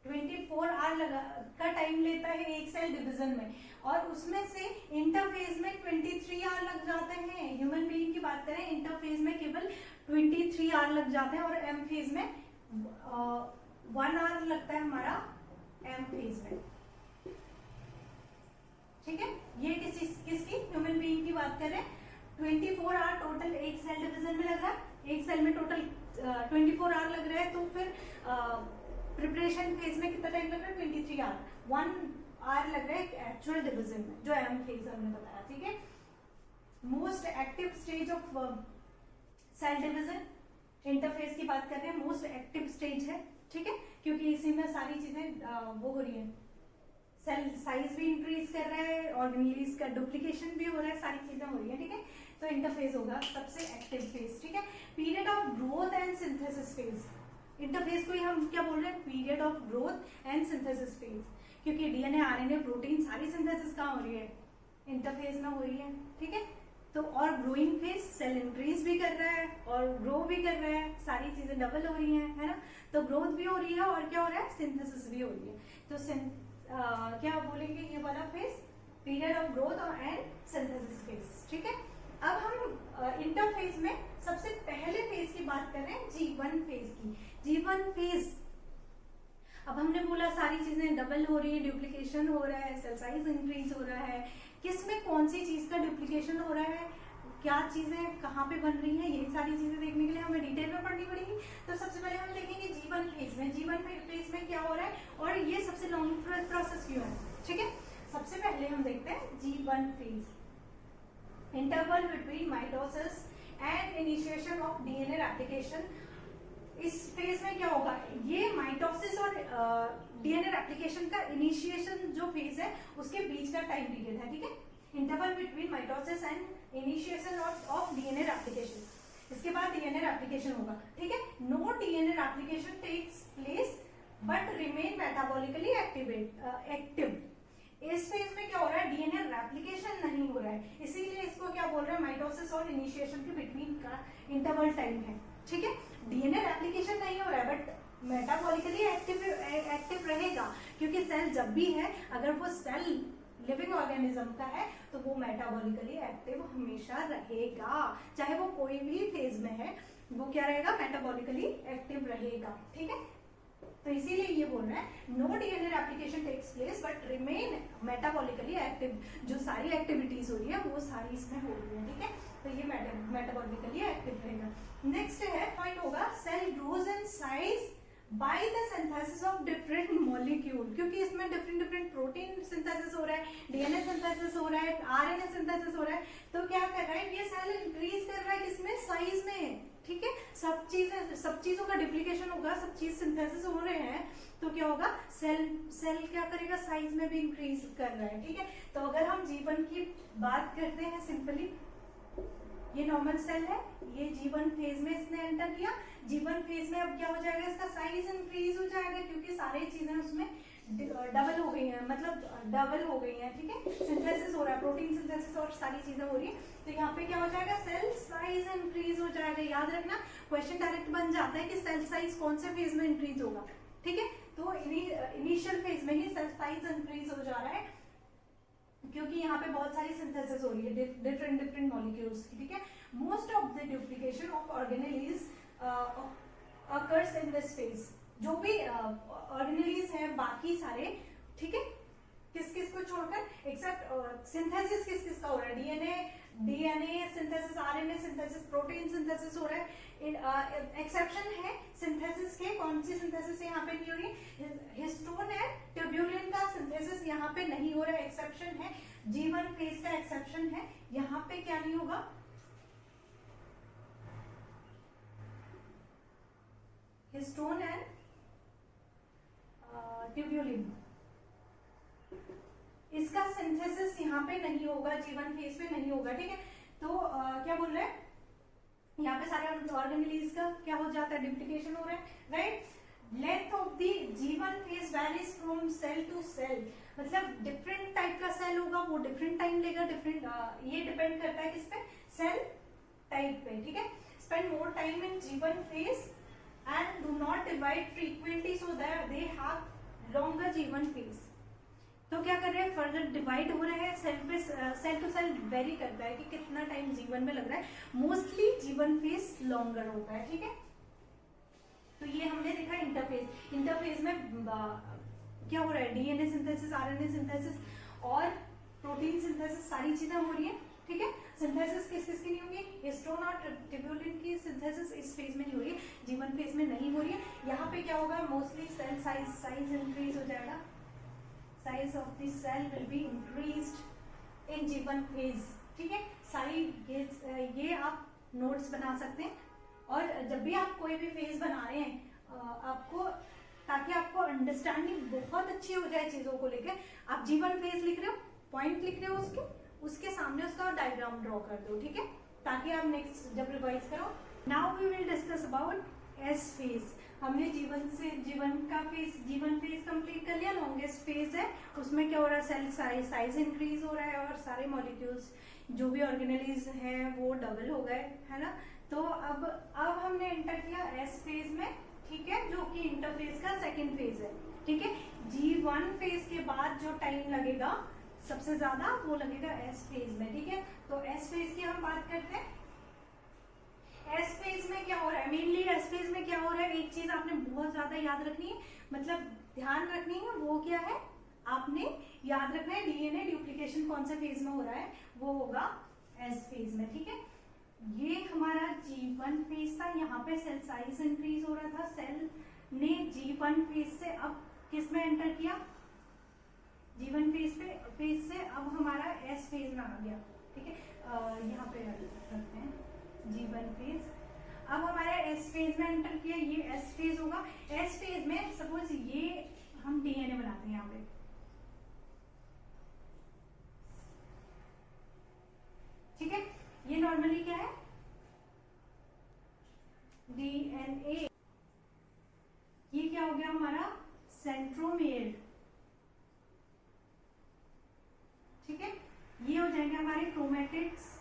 24 आवर का टाइम लेता है एक सेल डिवीजन में, और उसमें से इंटरफेज में 23 आवर लग जाते हैं। ह्यूमन बीइंग की बात करें, इंटरफेज में केवल 23 आवर लग जाते हैं, और एम फेज में 1 आवर लगता है हमारा एम फेज में। ठीक है, ये किसकी ह्यूमन बीइंग की बात करें, 24 आवर टोटल एक सेल डिवीजन में लग रहा है, एक सेल में टोटल 24 आवर लग रहा है, तो फिर प्रिपरेशन फेज में कितना टाइम लग रहा है, 23 आवर, 1 आवर लग रहा है एक्चुअल डिवीजन में, जो एम फेज हमने बताया। ठीक है, most active stage of cell division, interphase की बात कर रहे हैं, मोस्ट एक्टिव स्टेज है। ठीक है, क्योंकि इसी में सारी चीजें वो हो रही है, सेल साइज भी इंक्रीज कर रहा है, ऑर्गेनेलिज का डुप्लीकेशन भी हो रहा है, सारी चीजें हो रही है। ठीक है, तो इंटरफेज होगा सबसे एक्टिव फेज। ठीक है, period of growth and synthesis phase, interphase को ही हम क्या बोल रहे हैं, period of growth and synthesis phase, क्योंकि डीएनए आरएनए प्रोटीन सारी सिंथेसिस कहाँ हो रही है, इंटरफेज में हो रही है। ठीक है, तो और ग्रोइंग फेज, सेल इंक्रीज भी कर रहा है और ग्रो भी कर रहा है, सारी चीजें डबल हो रही हैं, है ना, तो ग्रोथ भी हो रही है और क्या हो रहा है, सिंथेसिस भी हो रही है। तो क्या बोलेंगे ये वाला phase, period of growth and synthesis phase. ठीक है, अब हम इंटरफेज में सबसे पहले फेज की बात कर रहे हैं, G1 फेज की। G1 फेज, अब हमने बोला सारी चीजें डबल हो रही है, डुप्लीकेशन हो रहा है, सेल साइज इंक्रीज हो रहा है, किसमें कौन सी चीज का डुप्लीकेशन हो रहा है, क्या चीजें कहाँ पे बन रही हैं, यही सारी चीजें देखने के लिए हमें डिटेल में पढ़नी पड़ेगी। तो सबसे पहले हम देखेंगे G1 फेज में, G1 फेज में क्या हो रहा है और ये सबसे लॉन्ग प्रोसेस क्यों है। ठीक है, सबसे पहले हम देखते हैं G1 phase, interval between mitosis and initiation of DNA replication. इस फेज में क्या होगा, ये माइटोसिस और डीएनए रेप्लिकेशन का इनिशिएशन जो फेज है उसके बीच का टाइम पीरियड है। ठीक है, interval between mitosis and initiation of DNA replication, इसके बाद डीएनए रेप्लिकेशन होगा। ठीक है, no DNA replication takes place but remain metabolically active. इस फेज में क्या हो रहा है, डीएनए रेप्लिकेशन नहीं हो रहा है, इसीलिए इसको क्या बोल रहे हैं, माइटोसिस और इनिशिएशन के बिटवीन का इंटरवल टाइम है। ठीक है, डीएनए रेप्लिकेशन नहीं हो रहा है बट मेटाबॉलिकली एक्टिव रहेगा, क्योंकि सेल जब भी है, अगर वो सेल लिविंग ऑर्गेनिज्म का है तो वो मेटाबॉलिकली एक्टिव हमेशा रहेगा, चाहे वो कोई भी फेज में है, वो क्या रहेगा, मेटाबॉलिकली एक्टिव रहेगा। ठीक है, तो इसीलिए ये बोल रहा है no DNA replication takes place but remain metabolically active, जो सारी एक्टिविटीज हो रही है वो सारी इसमें हो रही है। ठीक है, तो ये मेटाबॉलिकली एक्टिव रहेगा। नेक्स्ट है पॉइंट होगा, cell grows in size by the synthesis of different molecule, क्योंकि इसमें डिफरेंट प्रोटीन सिंथेसिस हो रहा है, डीएनए सिंथेसिस हो रहा है, आरएनए सिंथेसिस हो रहा है, तो क्या कर रहा है, ये सेल इंक्रीज कर रहा है किसमें, साइज में। ठीक है, सब चीजों का डुप्लीकेशन होगा, सब चीज सिंथेसिस हो रहे हैं, तो क्या होगा, सेल क्या करेगा, साइज में भी इंक्रीज कर रहा है। ठीक है, तो अगर हम G1 की बात करते हैं सिंपली, ये नॉर्मल सेल है, ये G1 फेज में इसने एंटर किया, G1 फेज में अब क्या हो जाएगा, इसका साइज इंक्रीज हो जाएगा, क्योंकि सारी चीजें उसमें डबल हो गई हैं, मतलब डबल हो गई हैं। ठीक है, सिंथेसिस हो रहा है, प्रोटीन सिंथेसिस और सारी चीजें हो रही है, तो यहाँ पे क्या हो जाएगा, सेल साइज इंक्रीज हो जाएगा। याद रखना, क्वेश्चन डायरेक्ट बन जाता है कि सेल साइज कौन से फेज में इंक्रीज होगा। ठीक है, तो इनिशियल फेज में ही सेल साइज इंक्रीज हो जा रहा है, क्योंकि यहाँ पे बहुत सारी सिंथेसिस हो रही है डिफरेंट मॉलिक्यूल्स की। ठीक है, most of the duplication of organelles occurs in this phase, जो भी ऑर्गेनेलिज है बाकी सारे, ठीक है, किस को छोड़कर, एक्सेप्ट सिंथेसिस किस का हो रहा है, DNA synthesis, RNA synthesis, protein synthesis हो रहा है। एक्सेप्शन है सिंथेसिस के, कौन सी सिंथेसिस यहाँ पे नहीं हो रही, हिस्टोन एंड ट्यूब्यूलिन का सिंथेसिस यहाँ पे नहीं हो रहा है, एक्सेप्शन है, G1 फेज का एक्सेप्शन है, यहाँ पे क्या नहीं होगा, हिस्टोन एंड ट्यूब्यूलिन, इसका सिंथेसिस यहाँ पे नहीं होगा, G1 फेज पे नहीं होगा। ठीक है, तो क्या बोल रहे हैं, यहाँ पे सारे ऑर्गेनेलिज का क्या हो जाता है, डुप्लीकेशन हो रहा है, right. Length of the G1 phase varies from cell to cell, मतलब डिफरेंट टाइप का सेल होगा, वो डिफरेंट टाइम लेगा, डिफरेंट ये डिपेंड करता है किस पे, सेल टाइप पे। ठीक है, spend more time in G1 phase and do not divide frequently so that they have longer G1 phase. तो क्या कर रहे हैं, फर्दर डिवाइड हो रहे हैं, सेल टू सेल वेरी करता है कि कितना टाइम G1 में लग रहा है. मोस्टली G1 फेज लॉन्गर होता है. ठीक है, तो ये हमने देखा इंटरफेज. इंटरफेज में क्या हो रहा है, डीएनए सिंथेसिस, आरएनए सिंथेसिस और प्रोटीन सिंथेसिस, सारी चीजें हो रही है. ठीक है, सिंथेसिस किस किस की नहीं होगी, हिस्टोन और ट्यूब्यूलिन की सिंथेसिस इस फेज में नहीं हो रही है, G1 फेज में नहीं हो रही है. यहाँ पे क्या होगा, मोस्टली सेल साइज इंक्रीज हो जाएगा. Size of the cell will be increased in G1 phase. ठीक है, सारी ये आप नोट्स बना सकते हैं. और जब भी आप कोई भी फेज बना रहे हैं आपको, ताकि आपको अंडरस्टैंडिंग बहुत अच्छी हो जाए चीजों को लेकर, आप G1 फेज लिख रहे हो, पॉइंट लिख रहे हो, उसके सामने उसका डायग्राम ड्रॉ कर दो. ठीक है, ताकि आप नेक्स्ट जब रिवाइज करो. Now we will discuss about S phase. हमने G1 फेज कंप्लीट कर लिया. लॉन्गेस्ट फेज है, उसमें क्या हो रहा है, सेल साइज इंक्रीज हो रहा है और सारे मॉलिक्यूल्स जो भी ऑर्गेनेलिज है वो डबल हो गए, है ना. तो अब हमने एंटर किया एस फेज में. ठीक है, जो कि इंटरफेज का सेकेंड फेज है. ठीक है, G1 फेज के बाद जो टाइम लगेगा सबसे ज्यादा वो लगेगा एस फेज में. ठीक है, तो एस फेज की हम बात करते हैं. एस फेज में क्या हो रहा है, मेनली एस फेज में क्या हो रहा है, एक चीज आपने बहुत ज्यादा याद रखनी है, मतलब ध्यान रखनी है. वो क्या है, आपने याद रखना है डीएनए ड्यूप्लीकेशन कौन से फेज में हो रहा है, वो होगा एस फेज में. ठीक है, ये हमारा G1 फेज था. यहाँ पे सेल साइज इंक्रीज हो रहा था. सेल ने G1 फेज से अब किस में एंटर किया, G1 फेज से अब हमारा एस फेज में आ गया. ठीक है, यहाँ पे रखते हैं G1 फेज. अब हमारा एस फेज में एंटर किया, ये एस फेज होगा. एस फेज में सपोज ये हम डीएनए बनाते हैं यहाँ पे. ठीक है, ये नॉर्मली क्या है, डीएनए. ये क्या हो गया हमारा, सेंट्रोमेयर. ठीक है, ये हो जाएंगे हमारे क्रोमैटिड्स.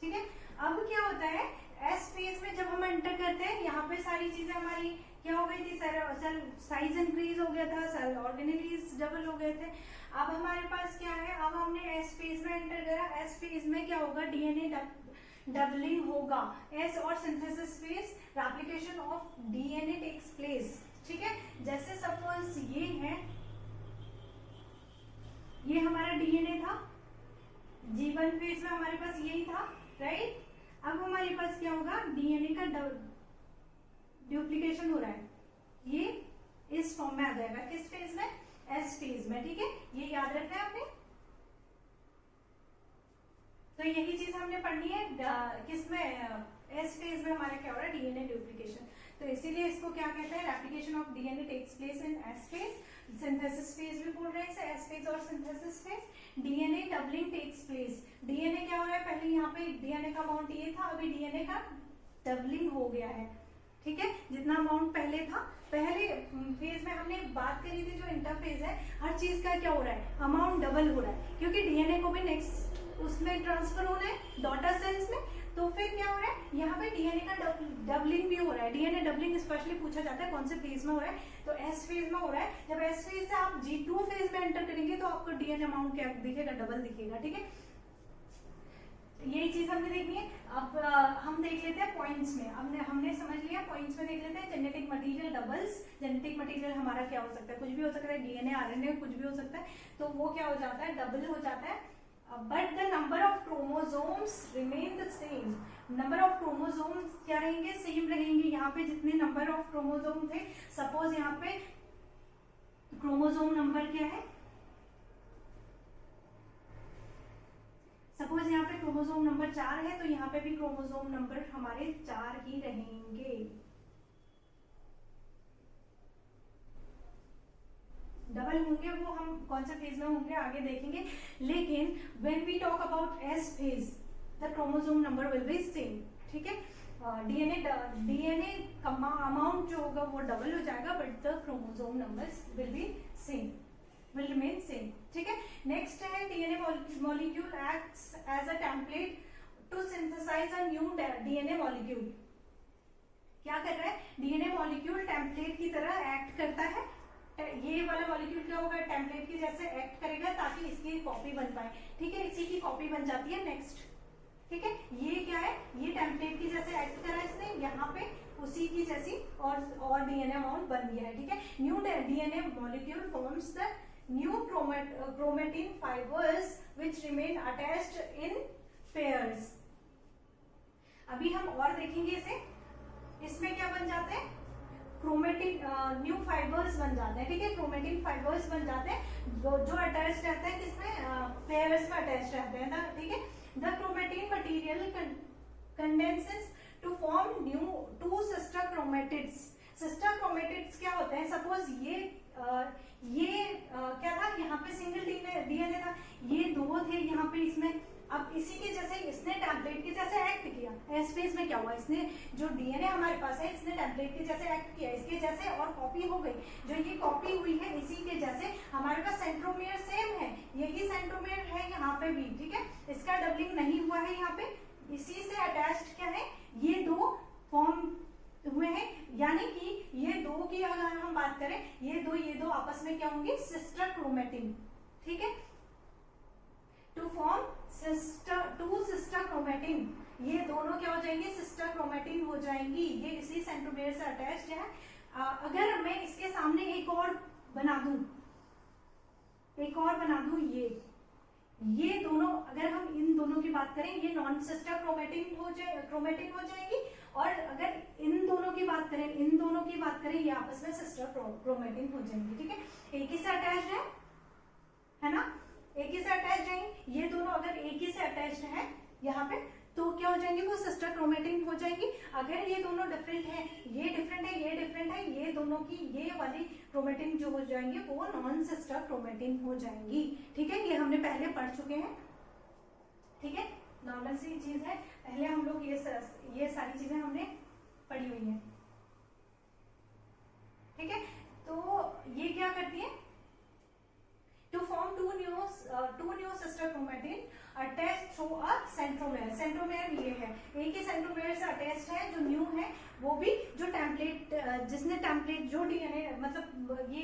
ठीक है, अब क्या होता है, एस फेज में जब हम एंटर करते हैं, यहाँ पे सारी चीजें हमारी क्या हो गई थी, सेल साइज इंक्रीज हो गया था, सेल ऑर्गेनेलिज डबल हो गए थे. अब हमारे पास क्या है, अब हमने एस फेज में एंटर करा. एस फेज में क्या होगा, डीएनए डबलिंग होगा. एस और synthesis phase, replication of DNA takes place. ठीक है, जैसे सपोज ये है, ये हमारा डीएनए था. G1 फेज में हमारे पास यही था, राइट. अब हमारे पास क्या होगा, डीएनए का ड्यूप्लीकेशन हो रहा है, ये इस फॉर्म में आ जाएगा. किस फेज में, एस फेज में. ठीक है, ये याद रखना है आपने. तो यही चीज हमने पढ़नी है. किसमें, एस फेज में हमारा क्या हो रहा है, डीएनए ड्यूप्लीकेशन. तो इसीलिए इसको क्या कहते हैं, replication of DNA takes place in S phase. Synthesis phase भी बोल रहे हैं इसे, एस फेज और synthesis phase. DNA doubling takes place. DNA क्या हो रहा है, पहले यहाँ पे डीएनए का अमाउंट ये था, अभी डीएनए का डबलिंग हो गया है. ठीक है, जितना अमाउंट पहले था, पहले फेज में हमने बात करी थी, जो इंटरफेज है, हर चीज का क्या हो रहा है, अमाउंट डबल हो रहा है, क्योंकि डीएनए को भी नेक्स्ट उसमें ट्रांसफर होना है डॉटर सेल्स में. तो फिर क्या हो रहा है, यहाँ पे डीएनए का डबलिंग भी हो रहा है. डीएनए डबलिंग स्पेशली पूछा जाता है कौन से फेज में हो रहा है, तो एस फेज में हो रहा है. जब एस फेज से आप G2 फेज में एंटर करेंगे तो आपको डीएनए अमाउंट क्या दिखेगा, डबल दिखेगा. ठीक है, यही चीज हमने देखनी है. अब हम देख लेते हैं पॉइंट्स में. हमने समझ लिया, पॉइंट्स में देख लेते हैं. Genetic material doubles. Genetic material हमारा क्या हो सकता है, कुछ भी हो सकता है, डीएनए आरएनए कुछ भी हो सकता है. तो वो क्या हो जाता है, डबल हो जाता है. But the number of chromosomes remain the same. Number of chromosomes क्या रहेंगे, सेम रहेंगे. यहाँ पे जितने नंबर ऑफ क्रोमोसोम थे, सपोज यहाँ पे क्रोमोसोम नंबर क्या है, सपोज यहाँ पे क्रोमोसोम नंबर 4 है, तो यहाँ पे भी क्रोमोसोम नंबर हमारे 4 ही रहेंगे. डबल होंगे, वो हम कौन से फेज में होंगे आगे देखेंगे. लेकिन when we talk about S phase, the chromosome number will be same. ठीक है, डीएनए का अमाउंट जो होगा वो डबल हो जाएगा, but the chromosome numbers will be same, will remain same. ठीक है, नेक्स्ट है DNA molecule acts as a template to synthesise a new DNA molecule. क्या कर रहा है, डीएनए मॉलिक्यूल टेम्पलेट की तरह एक्ट करता है। ये वाला मॉलिक्यूल क्या होगा, टेम्पलेट की जैसे एक्ट करेगा ताकि इसकी कॉपी बन पाए, ठीक है, इसी की कॉपी बन जाती है नेक्स्ट, ठीक है। ये क्या है, ये टेम्पलेट की जैसे एक्ट करा इसने, यहाँ पे उसी की जैसी और डीएनए मॉल बन गया है, ठीक है। New DNA molecule forms the new chromatin fibers which remain attached in pairs। अभी हम और देखेंगे इसे, इसमें क्या बन जाते हैं, क्रोमेटिन न्यू फाइबर्स बन जाते हैं, ठीक है, क्रोमेटिन फाइबर्स बन जाते हैं जो अटैच रहते हैं किसमें, पेयर्स में अटैच रहते हैं, ठीक है। The chromatin material condenses to form new two sister chromatids. Sister chromatids क्या होते हैं, सपोज ये क्या था, यहाँ पे सिंगल डीएनए था, ये दो थे यहाँ पे इसमें, अब इसी के जैसे इसने टेम्पलेट के जैसे एक्ट किया, एस फेज में क्या हुआ, इसने जो डीएनए हमारे पास है इसने टेम्पलेट के जैसे एक्ट किया, इसके जैसे और कॉपी हो गई, जो ये कॉपी हुई है इसी के जैसे हमारे पास सेंट्रोमियर सेम है, यही सेंट्रोमियर है यहाँ पे भी, ठीक है, इसका डबलिंग नहीं हुआ है यहाँ पे, इसी से अटैच्ड क्या है, ये दो फॉर्म हुए हैं, यानी कि ये दो की अगर हम बात करें, ये दो आपस में क्या होंगे, सिस्टर क्रोमेटिन, ठीक है, to form two sister chromatin, ये दोनों क्या हो जाएंगे, सिस्टर क्रोमेटिन हो जाएंगी, ये इसी सेंट्रोमियर से अटैच्ड है। अगर मैं इसके सामने एक और बना दूं, ये दोनों, अगर हम इन दोनों की बात करें, ये नॉन सिस्टर क्रोमेटिन हो जाएगी, और अगर इन दोनों की बात करें, ये आपस में सिस्टर क्रोमेटिन हो जाएंगी, ठीक है, एक ही से अटैच्ड है ना, एक ही से अटैच्ड है, ये दोनों अगर एक ही से अटैच्ड है यहाँ पे, तो क्या हो जाएंगे, वो सिस्टर क्रोमेटिन हो जाएंगी। अगर ये दोनों डिफरेंट है, ये डिफरेंट है, ये डिफरेंट है, ये दोनों की ये वाली क्रोमेटिन जो हो जाएंगे वो नॉन सिस्टर क्रोमेटिन हो जाएंगी, ठीक है, ये हमने पहले पढ़ चुके हैं, ठीक है, नॉर्मल सी चीज है, पहले हम लोग ये सारी चीजें हमने पढ़ी हुई है, ठीक है। तो ये क्या करती है, to form two new sister chromatin attached through a centromere। Centromere ये है, एक ही सेंट्रोमेयर से अटैच्ड है, जो न्यू है, वो भी जो टेम्पलेट, जिसने टेम्पलेट जो डीएनए मतलब ये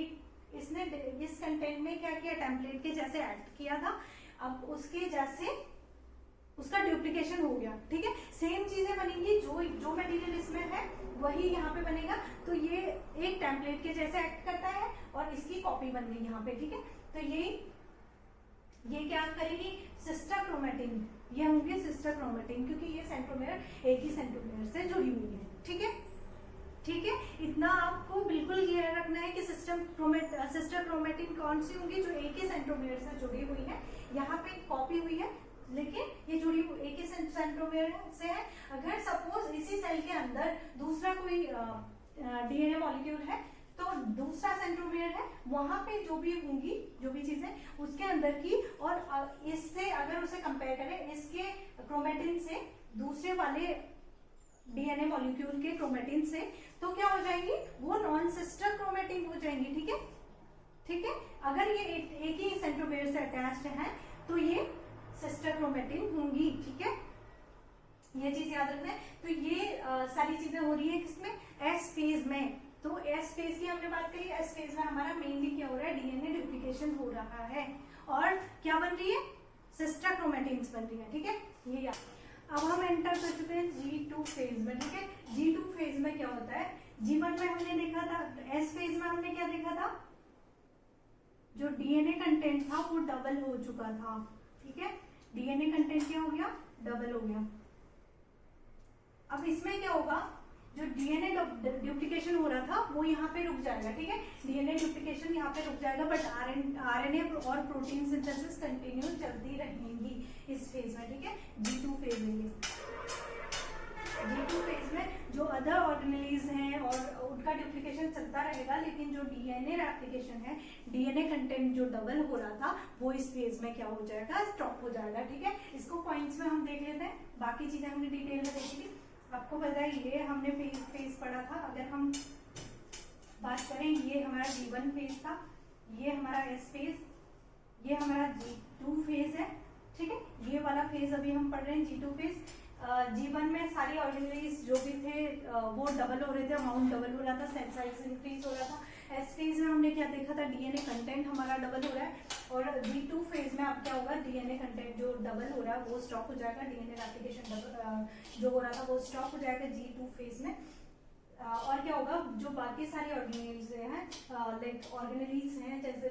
इसने इस कंटेंट में क्या किया, टेम्पलेट के जैसे एक्ट किया था, अब उसके जैसे उसका डुप्लीकेशन हो गया, ठीक है, सेम चीजें बनेंगी, जो मटेरियल इसमें है वही यहाँ पे बनेगा, तो ये एक टेम्पलेट के जैसे एक्ट करता है और इसकी कॉपी बन गई यहाँ पे, ठीक है। तो ये क्या करेगी, सिस्टर क्रोमेटिन, ये होंगे सिस्टर क्रोमेटिन, क्योंकि ये सेंट्रोमेयर एक ही सेंट्रोमेयर से जुड़ी हुई है, ठीक है, ठीक है। इतना आपको बिल्कुल क्लियर रखना है कि सिस्टर क्रोमेटिन कौन सी होंगी, जो एक ही सेंट्रोमेयर से जुड़ी हुई है, यहाँ पे कॉपी हुई है लेकिन ये जुड़ी हुई एक ही सेंट्रोमेयर से है। अगर सपोज इसी सेल के अंदर दूसरा कोई डीएनए मॉलिक्यूल है, तो दूसरा सेंट्रोमेयर है, वहां पे जो भी होंगी, जो भी चीजें उसके अंदर की, और इससे अगर उसे कंपेयर करें इसके क्रोमेटिन से दूसरे वाले डीएनए मॉलिक्यूल के क्रोमेटिन से, तो क्या हो जाएंगी, वो नॉन सिस्टर क्रोमेटिन हो जाएंगी, ठीक है, ठीक है। अगर ये एक ही सेंट्रोमेयर से अटैच्ड है तो ये सिस्टर क्रोमेटिन होंगी, ठीक है, ये चीज याद रखना है। तो ये सारी चीजें हो रही है किसमें, एस फेज में। तो एस फेज की हमने बात करी, एस फेज में हमारा मेनली क्या हो रहा है, डीएनए डुप्लीकेशन हो रहा है, और क्या बन रही है, सिस्टर क्रोमेटिन्स बन रही है, ठीक है, ये अब हम एंटर कर चुके हैं G2 फेज में, ठीक है। G2 फेज में क्या होता है, G1 में हमने देखा था, एस फेज में हमने क्या देखा था, जो डीएनए कंटेंट था वो डबल हो चुका था, ठीक है, डीएनए कंटेंट क्या हो गया, डबल हो गया। अब इसमें क्या होगा, जो डीएनए डुप्लीकेशन हो रहा था वो यहाँ पे रुक जाएगा, ठीक है, डीएनए डुप्लीकेशन यहाँ पे रुक जाएगा, बट आरएनए और प्रोटीन सिंथेसिस कंटिन्यू चलती रहेंगी इस फेज में, ठीक है, G2 फेज में। G2 फेज में जो अदर ऑर्गेनेलिज हैं और उनका डुप्लीकेशन चलता रहेगा, लेकिन जो डीएनए रेप्लिकेशन है, डीएनए कंटेंट जो डबल हो रहा था वो इस फेज में क्या हो जाएगा, स्टॉप हो जाएगा, ठीक है। इसको पॉइंट्स में हम देख लेते हैं, बाकी चीजें हमने डिटेल में देखी थी, आपको पता है ये हमने फेज पढ़ा था। अगर हम बात करें, ये हमारा G1 फेज था, ये हमारा S फेज, ये हमारा G2 फेज है, ठीक है, ये वाला फेज अभी हम पढ़ रहे हैं G2 फेज। G1 में सारी ऑर्गेनेलीज जो भी थे वो डबल हो रहे थे, अमाउंट डबल हो रहा था, सेल साइज इंक्रीज हो रहा था। एस फेज में हमने क्या देखा था, डीएनए कंटेंट हमारा डबल हो रहा है। और G2 फेज में अब क्या होगा, डीएनए कंटेंट जो डबल हो रहा है वो स्टॉप हो जाएगा, डीएनए रेप्लिकेशन जो हो रहा था वो स्टॉप हो जाएगा G2 फेज में। और क्या होगा, जो बाकी सारी ऑर्गेनेलीज हैं लाइक ऑर्गेनेलीज हैं जैसे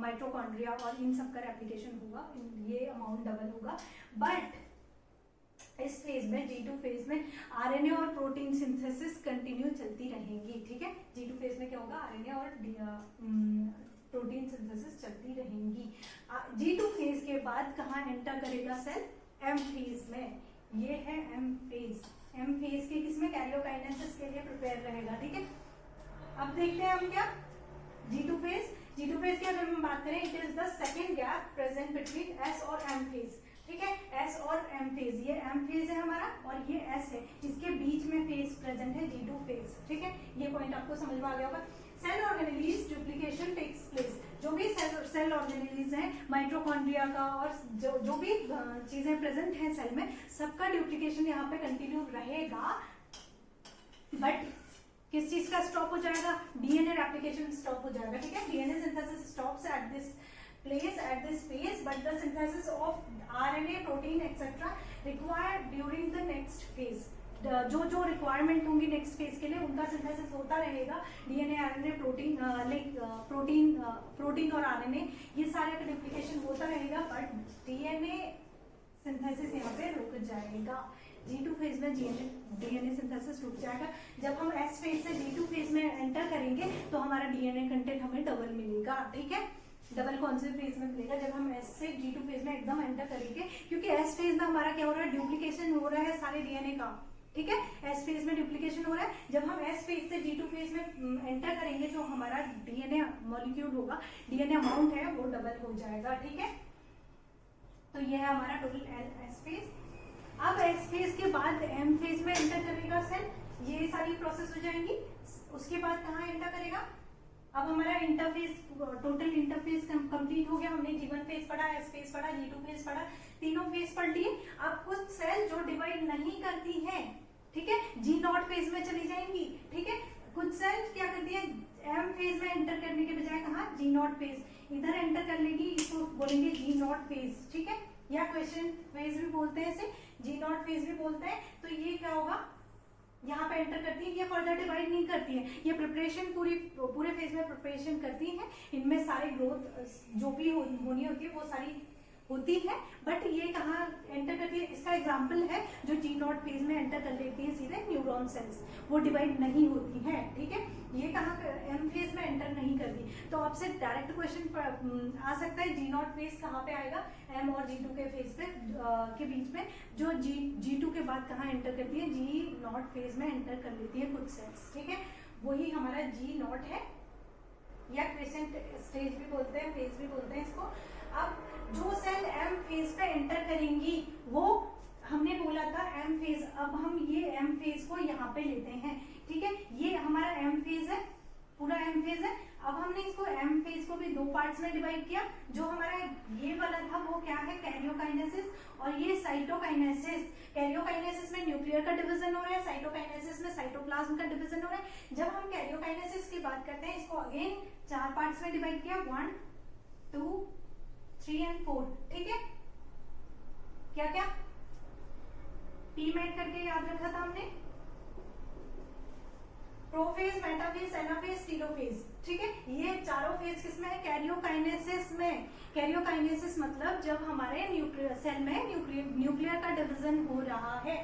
माइटोकॉन्ड्रिया और इन सब का रेप्लिकेशन होगा, ये अमाउंट डबल होगा। बट इस फेज में G2 फेज में आरएनए और प्रोटीन सिंथेसिस कंटिन्यू चलती रहेंगी। ठीक है, G2 फेज में क्या होगा, आरएनए और प्रोटीन सिंथेसिस चलती रहेंगी। G2 फेज के बाद कहाँ एंटर करेगा सेल, M फेज में। ये है M फेज। M फेज के किसमें, कैरियोकाइनेसिस के लिए प्रिपेयर रहेगा। ठीक है, अब देखते हैं हम क्या G2 फेज। G2 फेज की अगर हम बात करें, it is the second gap present between S और M फेज। ठीक है, S और M फेज, ये M फेज है हमारा और ये S है, इसके बीच में फेज प्रेजेंट है G2 फेज। ठीक है, ये पॉइंट आपको समझ में आ गया होगा। Cell organelles duplication takes place, जो भी सेल ऑर्गेनेलीज हैं माइटोकॉन्ड्रिया का और जो भी चीजें प्रेजेंट हैं सेल में, सबका डुप्लीकेशन यहाँ पे कंटिन्यू रहेगा। बट किस चीज का स्टॉप हो जाएगा, डीएनए रेप्लिकेशन स्टॉप हो जाएगा। ठीक है, DNA synthesis stops at this place at this phase, but the synthesis of RNA, protein etc. required during the next phase. जो रिक्वायरमेंट होंगी नेक्स्ट फेज के लिए उनका सिंथेसिस होता रहेगा। DNA, RNA, protein like protein और आरएनए, ये सारे का डुप्लीकेशन होता रहेगा, बट डीएनए सिंथेसिस यहाँ पे रुक जाएगा। G2 फेज में डीएनए सिंथेसिस रुक जाएगा। जब हम S फेज से G2 फेज में एंटर करेंगे तो हमारा डीएनए कंटेंट हमें डबल मिलेगा। ठीक है, डबल कौन से फेज में मिलेगा, जब हम S से G2 फेज में एकदम एंटर करेंगे, क्योंकि S फेज में हमारा क्या हो रहा है, डुप्लीकेशन हो रहा है सारे डीएनए का। ठीक है, S फेज में डुप्लीकेशन हो रहा है। जब हम S फेज से G2 फेज में एंटर करेंगे तो हमारा डीएनए मॉलिक्यूल होगा, डीएनए अमाउंट है वो डबल हो जाएगा। ठीक है, तो ये है हमारा टोटल S फेज। अब S फेज के बाद M फेज में एंटर करेगा सेल, ये सारी प्रोसेस हो जाएंगी। उसके बाद कहाँ एंटर करेगा, अब हमारा इंटरफेस, टोटल इंटरफेस कंप्लीट हो गया। हमने G1 फेज पढ़ा, S फेज पढ़ा, G2 फेज पढ़ा, तीनों फेज पढ़ लिए। अब कुछ सेल जो डिवाइड नहीं करती है, ठीक है, G0 फेज में चली जाएंगी। ठीक है, कुछ सेल क्या करती है, M फेज में एंटर करने के बजाय कहाँ, G0 फेज, इधर एंटर कर लेगी, इसको बोलेंगे G0 फेज। ठीक है, या क्वेश्चन फेज भी बोलते हैं इसे, G0 फेज भी बोलते हैं। तो ये क्या होगा, यहाँ पे एंटर करती है, ये फर्दर डिवाइड नहीं करती है, ये प्रिपरेशन पूरे फेज में प्रिपरेशन करती है। इनमें सारी ग्रोथ जो भी होनी होती है वो सारी होती है, बट ये कहाँ एंटर करती है, इसका एग्जांपल है जो G0 फेज में एंटर कर लेती है सीधे न्यूरॉन सेल्स, वो डिवाइड नहीं होती है। ठीक है, ये कहाँ M फेज में एंटर नहीं करती। तो आपसे डायरेक्ट क्वेश्चन आ सकता है, G0 फेज कहाँ पे आएगा, M और G2 के फेज पे के बीच में, जो G2 के बाद कहाँ एंटर करती है, G0 फेज में एंटर कर लेती है कुछ सेल्स। ठीक है, वही हमारा G0 है, या क्रेसेंट स्टेज भी बोलते हैं, फेज भी बोलते हैं इसको। अब जो सेल M फेज पे एंटर करेंगी वो हमने बोला था M फेज, अब हम ये M फेज को यहाँ पे लेते हैं। ठीक है, ये हमारा M फेज है, पूरा M फेज है। अब हमने इसको M फेज को भी दो पार्ट्स में डिवाइड किया। जो हमारा ये वाला था वो क्या है, कैरियोकाइनेसिस, और ये साइटोकाइनेसिस। कैरियोकाइनेसिस में न्यूक्लियर का डिवीजन हो रहा है, साइटोकाइनेसिस में साइटोप्लाज्म का डिवीजन हो रहा है। जब हम कैरियोकाइनेसिस की बात करते हैं, इसको अगेन 4 पार्ट्स में डिवाइड किया, 1 2 3 एंड 4। ठीक है, क्या क्या पीमेट करके याद रखा था हमने, प्रोफेज, मेटाफेज, एनाफेज, टेलोफेज। ठीक है, ये चारों फेज किसमें है, कैरियोकाइनेसिस में। कैरियोकाइनेसिस मतलब जब हमारे सेल में न्यूक्लियर का डिवीजन हो रहा है,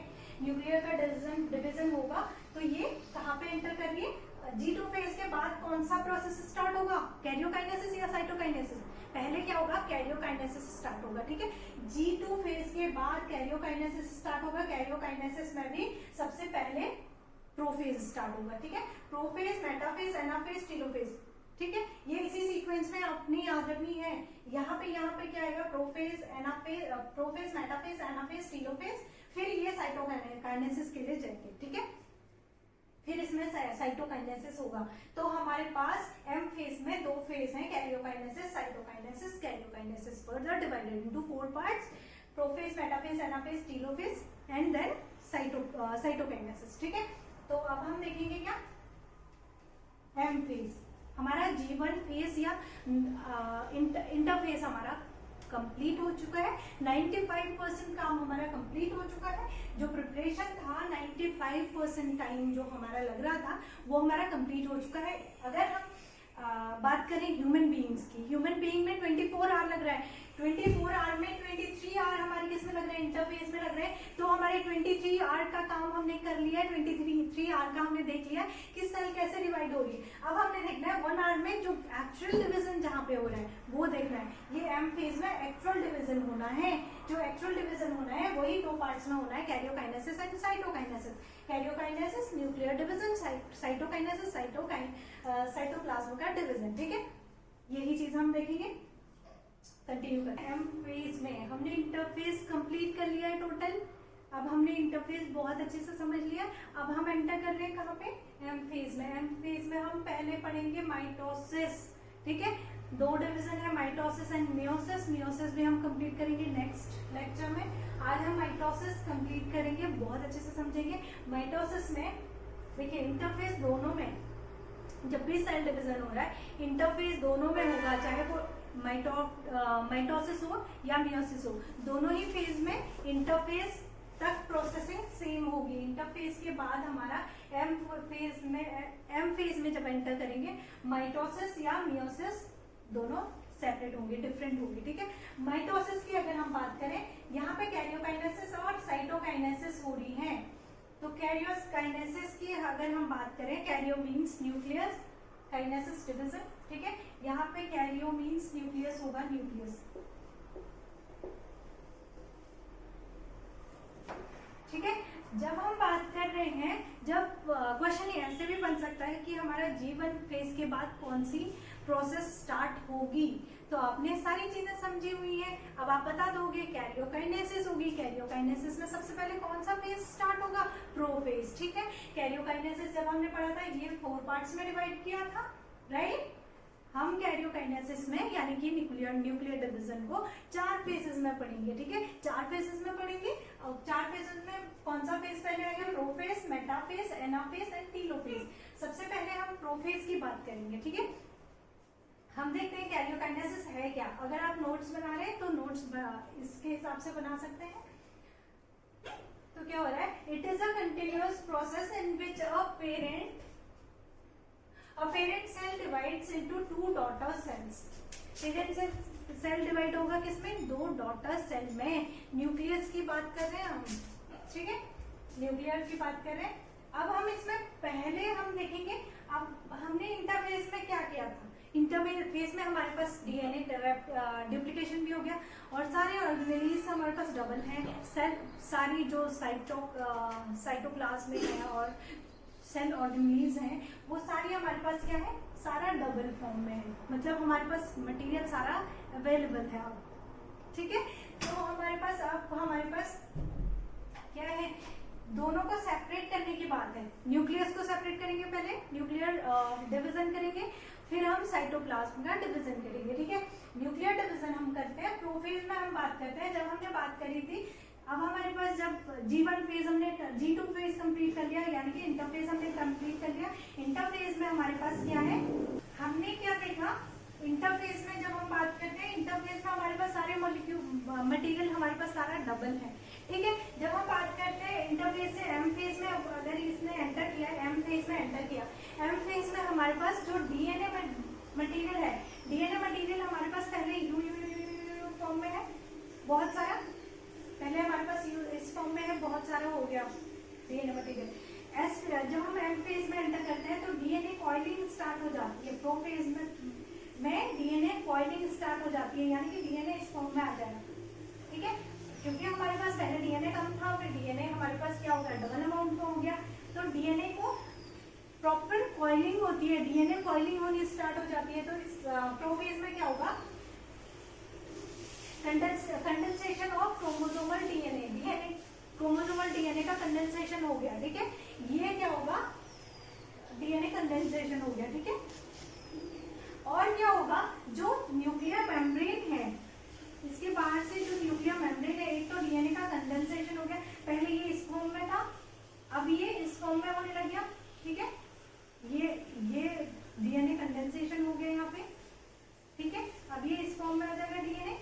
न्यूक्लियर का डिवीजन होगा, तो ये कहाँ पे एंटर करिए, G2 फेज के बाद कौन सा प्रोसेस स्टार्ट होगा, कैरियोकाइनेसिस या साइटोकाइनेसिस। पहले क्या होगा, कैरियोकाइनेसिस स्टार्ट होगा। ठीक है, G2 फेज के बाद कैरियोकाइनेसिस स्टार्ट होगा। कैरियोकाइनेसिस में भी सबसे पहले प्रोफेज स्टार्ट होगा। ठीक है, प्रोफेज, मेटाफेज, एनाफेज, टेलोफेज। ठीक है, ये इसी सीक्वेंस में अपनी याद रखनी है। यहाँ पे क्या आएगा, प्रोफेज, मेटाफेज, एनाफेज, टेलोफेज, फिर ये साइटोकाइनेसिस के लिए जाएंगे। ठीक है, फिर इसमें साइटोकाइनेसिस होगा। तो हमारे पास एम फेज में 2 फेज हैं, karyokinesis, cytokinesis. Karyokinesis further divided into 4 parts, prophase, metaphase, anaphase, telophase and then cytokinesis. ठीक है, तो अब हम देखेंगे क्या, एम फेज हमारा G1 फेज या इंटरफेज हमारा कंप्लीट हो चुका है। 95% काम हमारा कंप्लीट हो चुका है। जो प्रिपरेशन था 95% टाइम जो हमारा लग रहा था वो हमारा कंप्लीट हो चुका है। अगर हम बात करें ह्यूमन बीइंग्स की, ह्यूमन बीइंग में 24 आवर लग रहा है। 24 आवर में 23 आवर हमारे किस में लग रहे हैं, इंटरफेस में लग रहे हैं। तो हमारे 23 आवर का काम हमने कर लिया है। 23 आवर का हमने देख लिया कि सेल कैसे डिवाइड हो रही है। अब हमने देखना है 1 आवर में जो एक्चुअल डिवीजन जहाँ पे हो रहा है वो देखना है। ये एम फेज में एक्चुअल डिवीजन होना है। जो एक्चुअल डिवीजन होना है वही 2 पार्ट्स में होना है, karyokinesis and cytokinesis. Karyokinesis nuclear division, cytokinesis cytoplasm का डिवीजन। ठीक है, यही चीज हम देखेंगे। कंटिन्यू करें। एम फेज में हमने इंटरफेस कंप्लीट कर लिया है टोटल। अब हमने इंटरफेस बहुत अच्छे से समझ लिया। अब हम एंटर कर रहे हैं कहाँ पे, एम फेज में। एम फेज में हम पहले पढ़ेंगे माइटोसिस। ठीक है, 2 डिवीजन है, माइटोसिस एंड मियोसिस। मियोसिस भी हम कंप्लीट करेंगे नेक्स्ट लेक्चर में। आज हम माइटोसिस कंप्लीट करेंगे, बहुत अच्छे से समझेंगे। माइटोसिस में देखिए इंटरफेस दोनों में, जब भी सेल डिवीजन हो रहा है इंटरफेस दोनों में होगा, चाहे वो माइटोसिस हो या मियोसिस हो, दोनों ही फेज में इंटरफेस तक प्रोसेसिंग सेम होगी। इंटरफेस के बाद हमारा एम फेज में जब एंटर करेंगे माइटोसिस या मियोसिस दोनों सेपरेट होंगे, डिफरेंट होंगे। ठीक है, माइटोसिस की अगर हम बात करें, यहाँ पे कैरियोकाइनेसिस और साइटोकाइनेसिस हो रही है। तो कैरियोकाइनेसिस की अगर हम बात करें, Cairo means nucleus, kinesis division. ठीक है, यहाँ पे कैरियो मीन्स न्यूक्लियस होगा, न्यूक्लियस। ठीक है, जब हम बात कर रहे हैं, जब क्वेश्चन ऐसे भी बन सकता है कि हमारा G1 फेज के बाद कौन सी प्रोसेस स्टार्ट होगी। तो आपने सारी चीजें समझी हुई है। अब आप बता दोगे कैरियोकाइनेसिस होगी। कैरियोकाइनेसिस में सबसे पहले कौन सा फेज स्टार्ट होगा, प्रोफेज। ठीक है, कैरियोकाइनेसिस जब हमने पढ़ा था ये 4 पार्ट्स में डिवाइड किया था, राइट। हम कैरियोकाइनेसिस में यानी कि न्यूक्लियर डिवीजन को 4 फेजेस में पढ़ेंगे। ठीक है, 4 फेजेस में पढ़ेंगे। और 4 फेजेस में कौन सा फेज पहले आएगा, prophase, metaphase, anaphase and telophase. सबसे पहले हम प्रोफेज की बात करेंगे। ठीक है, हम देखते हैं कैरियोकाइनेसिस है क्या। अगर आप नोट्स बना रहे हैं तो नोट्स इसके हिसाब से बना सकते हैं। तो क्या हो रहा है, it is a continuous process in which a parent cell divides into 2 daughter cells. Parent cell divide होगा किसमें, 2 डॉटर सेल में। न्यूक्लियस की बात कर रहे हैं हम, ठीक है, न्यूक्लियर की बात कर रहे हैं। अब हम इसमें पहले हम देखेंगे, अब हमने इंटरफेस में क्या किया था। इंटरफेस में हमारे पास डीएनए डुप्लीकेशन भी हो गया और सारे ऑर्गेनेल्स हमारे पास डबल हैं। सेल सारी जो साइटोप्लाज्म में है और सेल ऑर्गेनेल्स हैं वो सारी हमारे पास क्या है, सारा डबल फॉर्म में है। मतलब हमारे पास मटेरियल सारा अवेलेबल है अब। ठीक है, तो हमारे पास क्या है, दोनों को सेपरेट करने की बात है। न्यूक्लियस को सेपरेट करेंगे, पहले न्यूक्लियर डिवीजन करेंगे, फिर हम साइटोप्लाज्म का डिवीजन करेंगे। ठीक है, न्यूक्लियर डिवीजन हम करते हैं, प्रोफेज में हम बात करते हैं। जब हमने बात करी थी, अब हमारे पास जब G1 फेज हमने G2 फेज कंप्लीट कर लिया, यानी कि इंटरफेज हमने कंप्लीट कर लिया। इंटरफेज में हमारे पास क्या है, हमने क्या देखा, इंटरफेज में जब हम बात करते हैं, इंटरफेज में हमारे पास सारे मटेरियल हमारे पास सारा डबल है। ठीक है, जब हम बात करते हैं इंटरफेज से एम फेज में, अगर इसने एंटर किया, एम फेज में एंटर किया, एम फेज में हमारे पास जो डीएनए मटेरियल है, डीएनए मटेरियल हमारे पास पहले यू फॉर्म में है, बहुत सारा। पहले हमारे पास इस फॉर्म में है, बहुत सारा हो गया डीएनए मटेरियल। एस जब हम एम फेज में एंटर करते हैं तो डीएनए कॉइलिंग स्टार्ट हो जाती है। प्रो फेज में डीएनए कॉइलिंग स्टार्ट हो जाती है, यानी कि डीएनए इस फॉर्म में आ जाएगा। ठीक है, क्योंकि हमारे पास पहले डीएनए कम था, फिर डीएनए हमारे पास क्या हो गया, डबल अमाउंट का हो गया। तो डीएनए को प्रॉपर कॉइलिंग होती है, डीएनए कॉइलिंग होनी स्टार्ट हो जाती है। तो इस प्रोफेज में क्या होगा, condensation of chromosomal DNA, chromosomal DNA का कंडेंसेशन हो गया। ठीक है, ये क्या होगा, डीएनए कंडेंसेशन हो गया, ठीक है। और क्या होगा, जो न्यूक्लियर मेम्ब्रेन है, इसके बाहर से जो न्यूक्लियर मेम्ब्रेन है, एक तो डीएनए का कंडेंसेशन हो गया, पहले ये इस फॉर्म में था, अब ये इस फॉर्म में होने लग गया, ठीक है। ये डीएनए कंडेंसेशन हो गया यहाँ पे, ठीक है। अब ये इस फॉर्म में आ जाएगा डीएनए,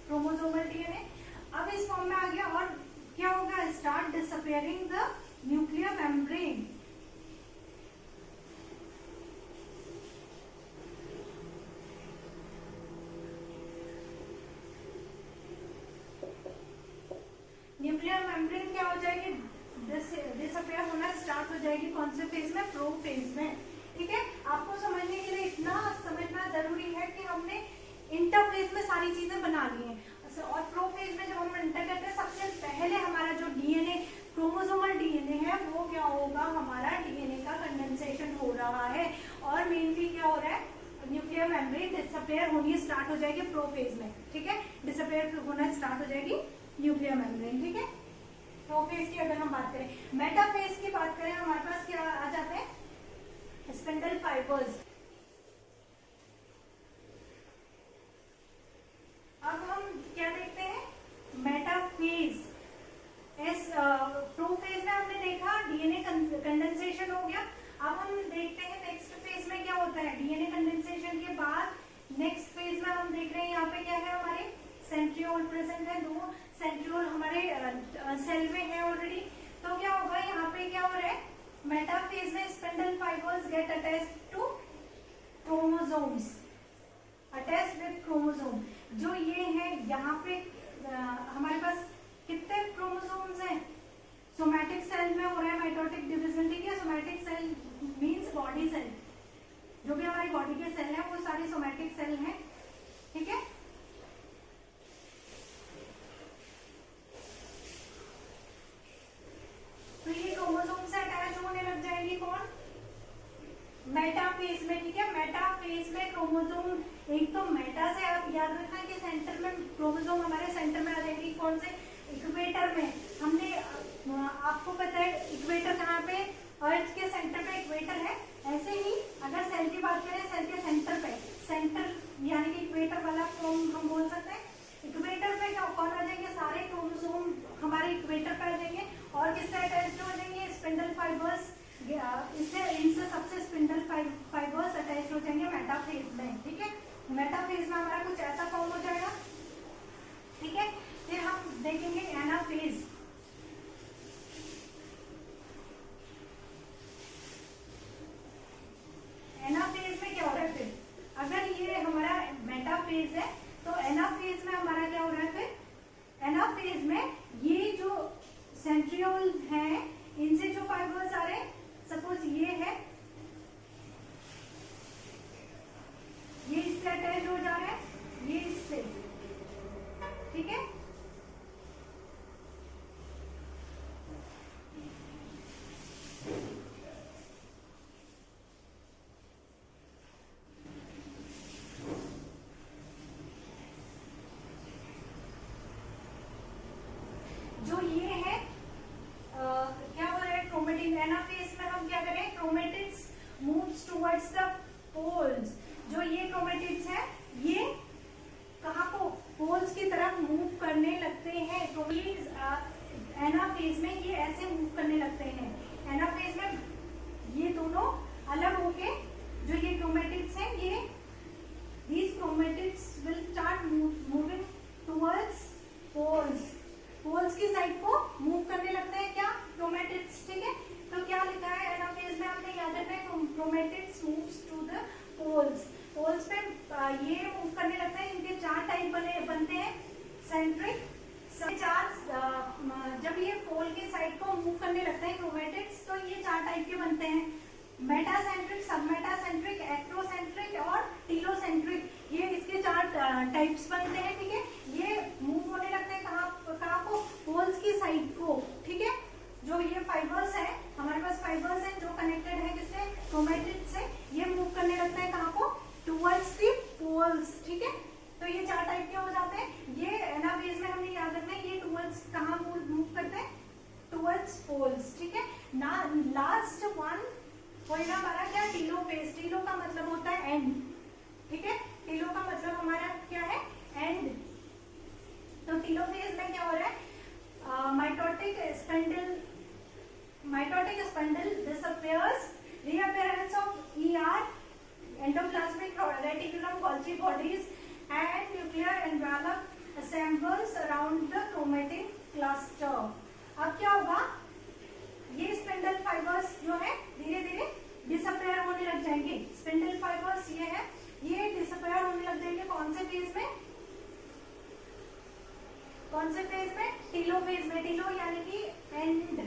क्रोमोसोमल डीएनए, अब इस फॉर्म में आ गया। और क्या होगा, start disappearing the nuclear membrane. Nuclear membrane क्या हो जाएगी, डिसअपियर होना स्टार्ट हो जाएगी। कौन से फेज में, प्रोफेज में, ठीक है। आपको समझने के लिए इतना समझना जरूरी है कि हमने इंटरफेज में सारी चीजें बना ली हैं, और प्रोफेज में जब हम एंटर करते हैं, सबसे पहले हमारा जो डीएनए, क्रोमोसोमल डीएनए है, वो क्या होगा, हमारा डीएनए का कंडेंसेशन हो रहा है। और मेनली क्या हो रहा है, न्यूक्लियर मेम्ब्रेन डिसअपियर होनी स्टार्ट हो जाएगी प्रोफेज में, ठीक है। डिसअपियर होना स्टार्ट हो जाएगी न्यूक्लियर मेम्ब्रेन, ठीक है। प्रोफेज की अगर हम बात करें, मेटाफेज की बात करें, हमारे पास क्या आ जाते हैं, स्पिंडल फाइबर्स। अब हम क्या देखते हैं, मेटाफेज। प्रोफेज में हमने देखा डीएनए कंडेंसेशन हो गया। अब हम देखते हैं नेक्स्ट फेज में क्या होता है, डीएनए कंडेंसेशन के बाद नेक्स्ट फेज में हम देख रहे हैं, यहाँ पे क्या है, हमारे सेंट्रियोल प्रेजेंट है, 2 सेंट्रियोल हमारे सेल में है ऑलरेडी। तो क्या होगा, यहाँ पे क्या हो रहा है, मेटाफेज में spindle fibres get attached to chromosomes, attached with chromosome. जो ये है, यहाँ पे हमारे पास कितने क्रोमोसोम्स हैं, सोमैटिक सेल में हो रहा है माइटोटिक डिवीजन, ठीक है। Somatic cell means body cell, जो भी हमारी बॉडी के सेल हैं वो सारे सोमैटिक सेल हैं, ठीक है। तो ये क्रोमोसोम से अटैच होने लग जाएंगे कौन, मेटाफेज में, ठीक है। मेटाफेज में क्रोमोसोम, एक तो मेटा से आप याद रखना कि सेंटर में क्रोमोसोम हमारे सेंटर में आ जाएगी, कौन से, इक्वेटर में। हमने आपको पता है इक्वेटर कहाँ पे, अर्थ के सेंटर पे इक्वेटर है। ऐसे ही अगर सेल की बात करें, सेल के सेंटर पे, सेंटर यानी कि इक्वेटर वाला फॉर्म हम बोल सकते हैं। इक्वेटर पे क्या कौन आ जाएंगे, सारे क्रोमोसोम हमारे इक्वेटर पे आ जाएंगे। और किससे अटैच हो जाएंगे, स्पिंडल फाइबर्स, इनसे सबसे स्पिंडल फाइबर्स अटैच हो जाएंगे मेटाफेज में, ठीक है। मेटाफेज में हमारा कुछ ऐसा फॉर्म हो जाएगा, ठीक है। फिर हम देखेंगे एनाफेज। एनाफेज में क्या हो रहा है, फिर अगर ये हमारा मेटाफेज है तो एनाफेज में हमारा क्या हो रहा है, फिर एनाफेज में ये जो सेंट्रियोल है, इनसे जो फाइबर्स आ रहे हैं, सपोज ये है, ये इससे अटैच हो जा रहा है, ये इससे, ठीक है। जो ये है क्या हो रहा है, क्रोमेटिन। एनाफेज में हम क्या करें, chromatids moves towards the poles. जो ये क्रोमेटिड्स है, ये कहाँ को, पोल्स की तरफ मूव करने लगते हैं। तो ये एनाफेज में ये ऐसे मूव करने लगते हैं। एनाफेज में ये दोनों अलग होके, जो ये क्रोमेटिड्स हैं, ये these chromatids will start moving towards poles। Poles की साइड को मूव करने लगते हैं क्या, क्रोमेटिड्स, ठीक है। तो क्या लिखा है एनाफेज में, आपने याद रखना है, chromatids moves to the poles. Poles पे ये मूव करने लगता है। इनके 4 टाइप बनते हैं, सेंट्रिक, जब ये पोल की साइड को मूव करने लगते हैं क्रोमेटिड्स, तो ये 4 टाइप के बनते हैं, मेटासेंट्रिक, सबमेटासेंट्रिक, एक्टोसेंट्रिक और टीलोसेंट्रिक। ये इसके 4 टाइप्स बनते हैं, ठीक है। ये मूव होने लगते हैं कहाँ को, पोल्स की साइड को, ठीक है। जो ये फाइबर्स है, हमारे पास फाइबर्स हैं जो कनेक्टेड है किससे, क्रोमेटिड से, ये मूव करने लगता है कहाँ को, टुवर्ड्स द पोल्स, ठीक है। तो ये 4 टाइप के हो जाते हैं। ये एनाफेज में हमने याद रखना है, ये टुवर्ड्स कहाँ मूव करते हैं, टुवर्ड्स पोल्स, ठीक है ना। लास्ट वन होएगा हमारा क्या, टीलोफेज। टीलो का मतलब होता है एंड, ठीक है, टीलो का मतलब हमारा क्या है, एंड। तो टीलोफेज में क्या हो रहा है, mitotic spindle disappears, reappearance of ER, endoplasmic reticulum, Golgi bodies and nuclear envelope assembles around the chromatin cluster। अब क्या होगा, ये स्पिंडल फाइबर्स जो है धीरे धीरे डिसअपेयर होने लग जाएंगे। स्पिंडल फाइबर्स ये है, ये डिसअपेयर होने लग जाएंगे कौन से फेज में, कौन से फेज में, टीलोफेज में। टीलो यानी कि एंड,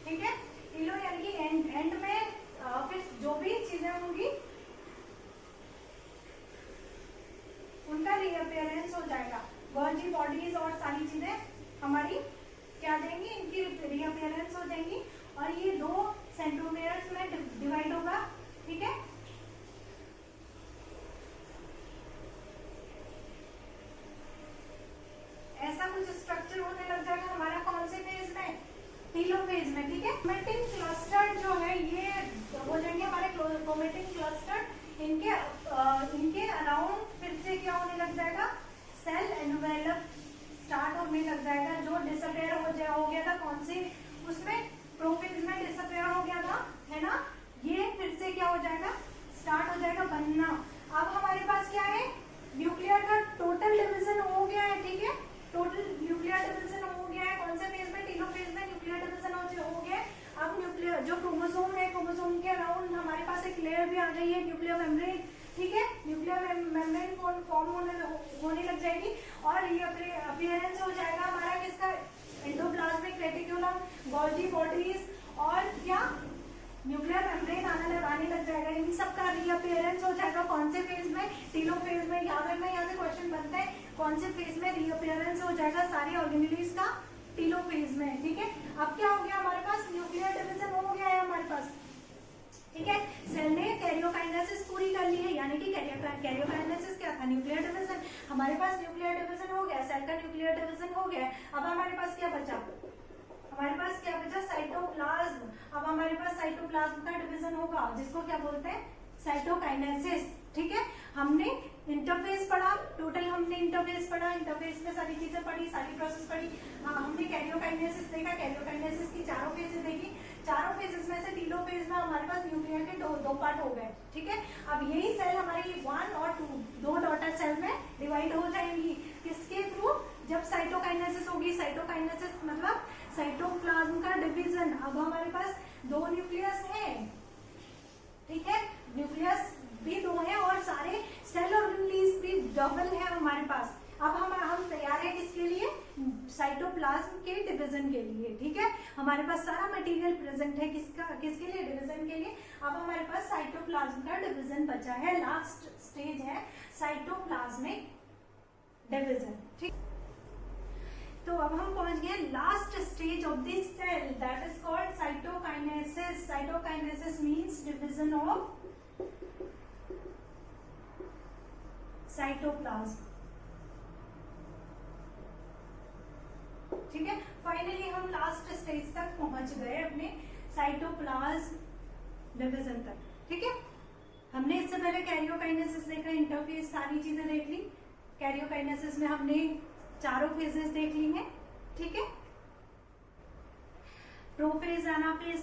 ठीक है, टीलो यानी कि एंड। एंड में फिर जो भी चीजें होंगी उनका रीअपियरेंस हो जाएगा। गोल्जी बॉडीज और सारी चीजें हमारी क्या आ जाएंगी, इनकी रीअपियरेंस हो जाएंगी और ये 2 सेंट्रोमेयर्स में डिवाइड होगा, ठीक है। ऐसा कुछ स्ट्रक्चर होने लग जाएगा हमारा कौन से फेज में, टीलोफेज में, ठीक है। क्रोमेटिन क्लस्टर जो है ये हो जाएंगे हमारे क्रोमेटिन क्लस्टर। इनके अराउंड फिर से क्या होने लग जाएगा, सेल एनवेलप स्टार्ट होने लग जाएगा। जो डिसअपेयर हो गया था कौन से, उसमें प्रोफेज में डिसअपेयर हो गया था, है ना, ये फिर से क्या हो जाएगा, स्टार्ट हो जाएगा बनना। अब हमारे पास क्या है, न्यूक्लियर का टोटल डिवीजन हो गया है, ठीक है, टोटल न्यूक्लियर डिवीजन हो गया है कौन से फेज में, टीलोफेज में न्यूक्लियर डिवीजन हो गया है। अब न्यूक्लियर जो क्रोमोसोम है, क्रोमोसोम के अराउंड हमारे पास एक लेयर भी आ गई है, न्यूक्लियर मेम्ब्रेन, ठीक है। न्यूक्लियर मेम्ब्रेन फॉर्म होने लग जाएगी और ये अपीयरेंस हो जाएगा हमारा किसका, एंडोप्लाज्मिक रेटिकुलम, गोल्जी बॉडीज और क्या, न्यूक्लियर मेम्ब्रेन आने लग जाएगा। इन सब का रीअपियरेंस हो जाएगा कौन से फेज में, टीलोफेज में। याद रखना, यहाँ से क्वेश्चन बनते हैं कौन से फेज में रीअपियरेंस हो जाएगा सारे ऑर्गेनेल्स का, टीलोफेज में, ठीक है। अब क्या हो गया हमारे पास, न्यूक्लियर डिवीजन हो गया है हमारे पास, ठीक है। सेल ने कैरियोकाइनेसिस पूरी कर ली है, यानी कि कैरियोकाइनेसिस क्या था, न्यूक्लियर डिवीजन। हमारे पास न्यूक्लियर डिवीजन हो गया, सेल का न्यूक्लियर डिवीजन हो गया। अब हमारे पास क्या बचा, हमारे पास क्या बचा, साइटोप्लाज्म। अब हमारे पास साइटोप्लाज्म का डिवीजन होगा जिसको क्या बोलते हैं, साइटोकाइनेसिस, ठीक है। हमने इंटरफेस पढ़ा, टोटल हमने इंटरफेस पढ़ा, इंटरफेस में सारी चीजें पढ़ी, सारी प्रोसेस पढ़ी। हमने कैरियोकाइनेसिस देखा, कैरियोकाइनेसिस की 4 फेजेस देखी। 4 फेजेस में से टीलोफेज में हमारे पास न्यूक्लियर के दो पार्ट हो गए, ठीक है। अब यही सेल हमारी 1 और 2 डॉटर सेल में डिवाइड हो जाएंगी, किसके थ्रू, जब साइटोकाइनेसिस होगी। साइटोकाइनेसिस मतलब साइटोप्लाज्म का डिवीजन। अब हमारे पास 2 न्यूक्लियस है, ठीक है, न्यूक्लियस भी 2 है और सारे सेल ऑर्गेनेल्स भी डबल है हमारे पास। अब हम तैयार है किसके लिए, साइटोप्लाज्म के डिवीजन के लिए, ठीक है। हमारे पास सारा मटेरियल प्रेजेंट है किसके लिए, डिवीजन के लिए। अब हमारे पास साइटोप्लाज्म का डिवीजन बचा है, लास्ट स्टेज है साइटोप्लाज्मिक डिवीजन, ठीक। तो अब हम पहुंच गए last stage of this cell, that is called cytokinesis. Cytokinesis means division of cytoplasm, ठीक है। फाइनली हम लास्ट स्टेज तक पहुंच गए अपने साइटोप्लाज्म डिवीजन तक, ठीक है। हमने इससे पहले कैरियोकाइनेसिस देखा, इंटरफेस, सारी चीजें देख ली। कैरियोकाइनेसिस में हमने 4 फेजेस देख ली हैं, ठीक है। Prophase, anaphase,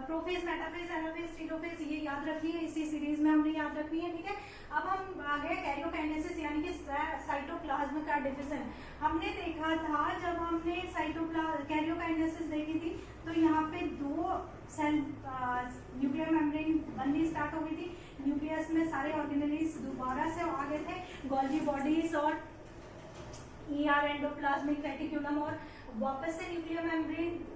prophase, metaphase, anaphase, telophase, ये याद रखनी है, इसी सीरीज में हमने याद रखनी है, ठीक है। अब हम आ गए कैरियोकाइनेसिस यानी कि साइटोप्लाज्म का डिवीजन। हमने देखा था जब हमने कैरियोकाइनेसिस देखी थी तो यहाँ पे 2 सेल न्यूक्लियर मेम्ब्रेन बननी स्टार्ट हो गई थी। न्यूक्लियस में सारे ऑर्गेनेल्स दोबारा से आ गए थे, गोल्जी बॉडीज और ER, एंडोप्लाज्मिक रेटिकुलम, और वापस से न्यूक्लियर मेम्ब्रेन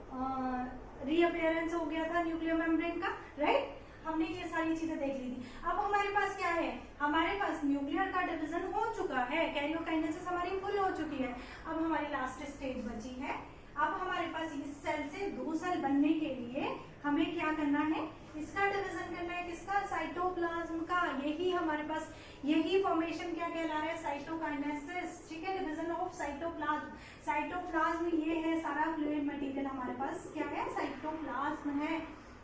रीअपियरेंस हो गया था न्यूक्लियर मेम्ब्रेन का, राइट। हमने ये सारी चीजें देख ली थी। अब हमारे पास क्या है, हमारे पास न्यूक्लियर का डिवीजन हो चुका है, कैरियोकाइनेसिस हमारी फुल हो चुकी है। अब हमारी लास्ट स्टेज बची है। अब हमारे पास इस सेल से 2 सेल बनने के लिए हमें क्या करना है, इसका डिवीजन करना है, किसका, साइटोप्लाज्म का। यही हमारे पास, यही फॉर्मेशन क्या कहला रहा है, साइटोकाइनेसिस, ठीक है, डिवीजन ऑफ साइटोप्लाज्म। साइटोप्लाज्म ये है सारा फ्लूइड मटेरियल हमारे पास क्या है, साइटोप्लाज्म है।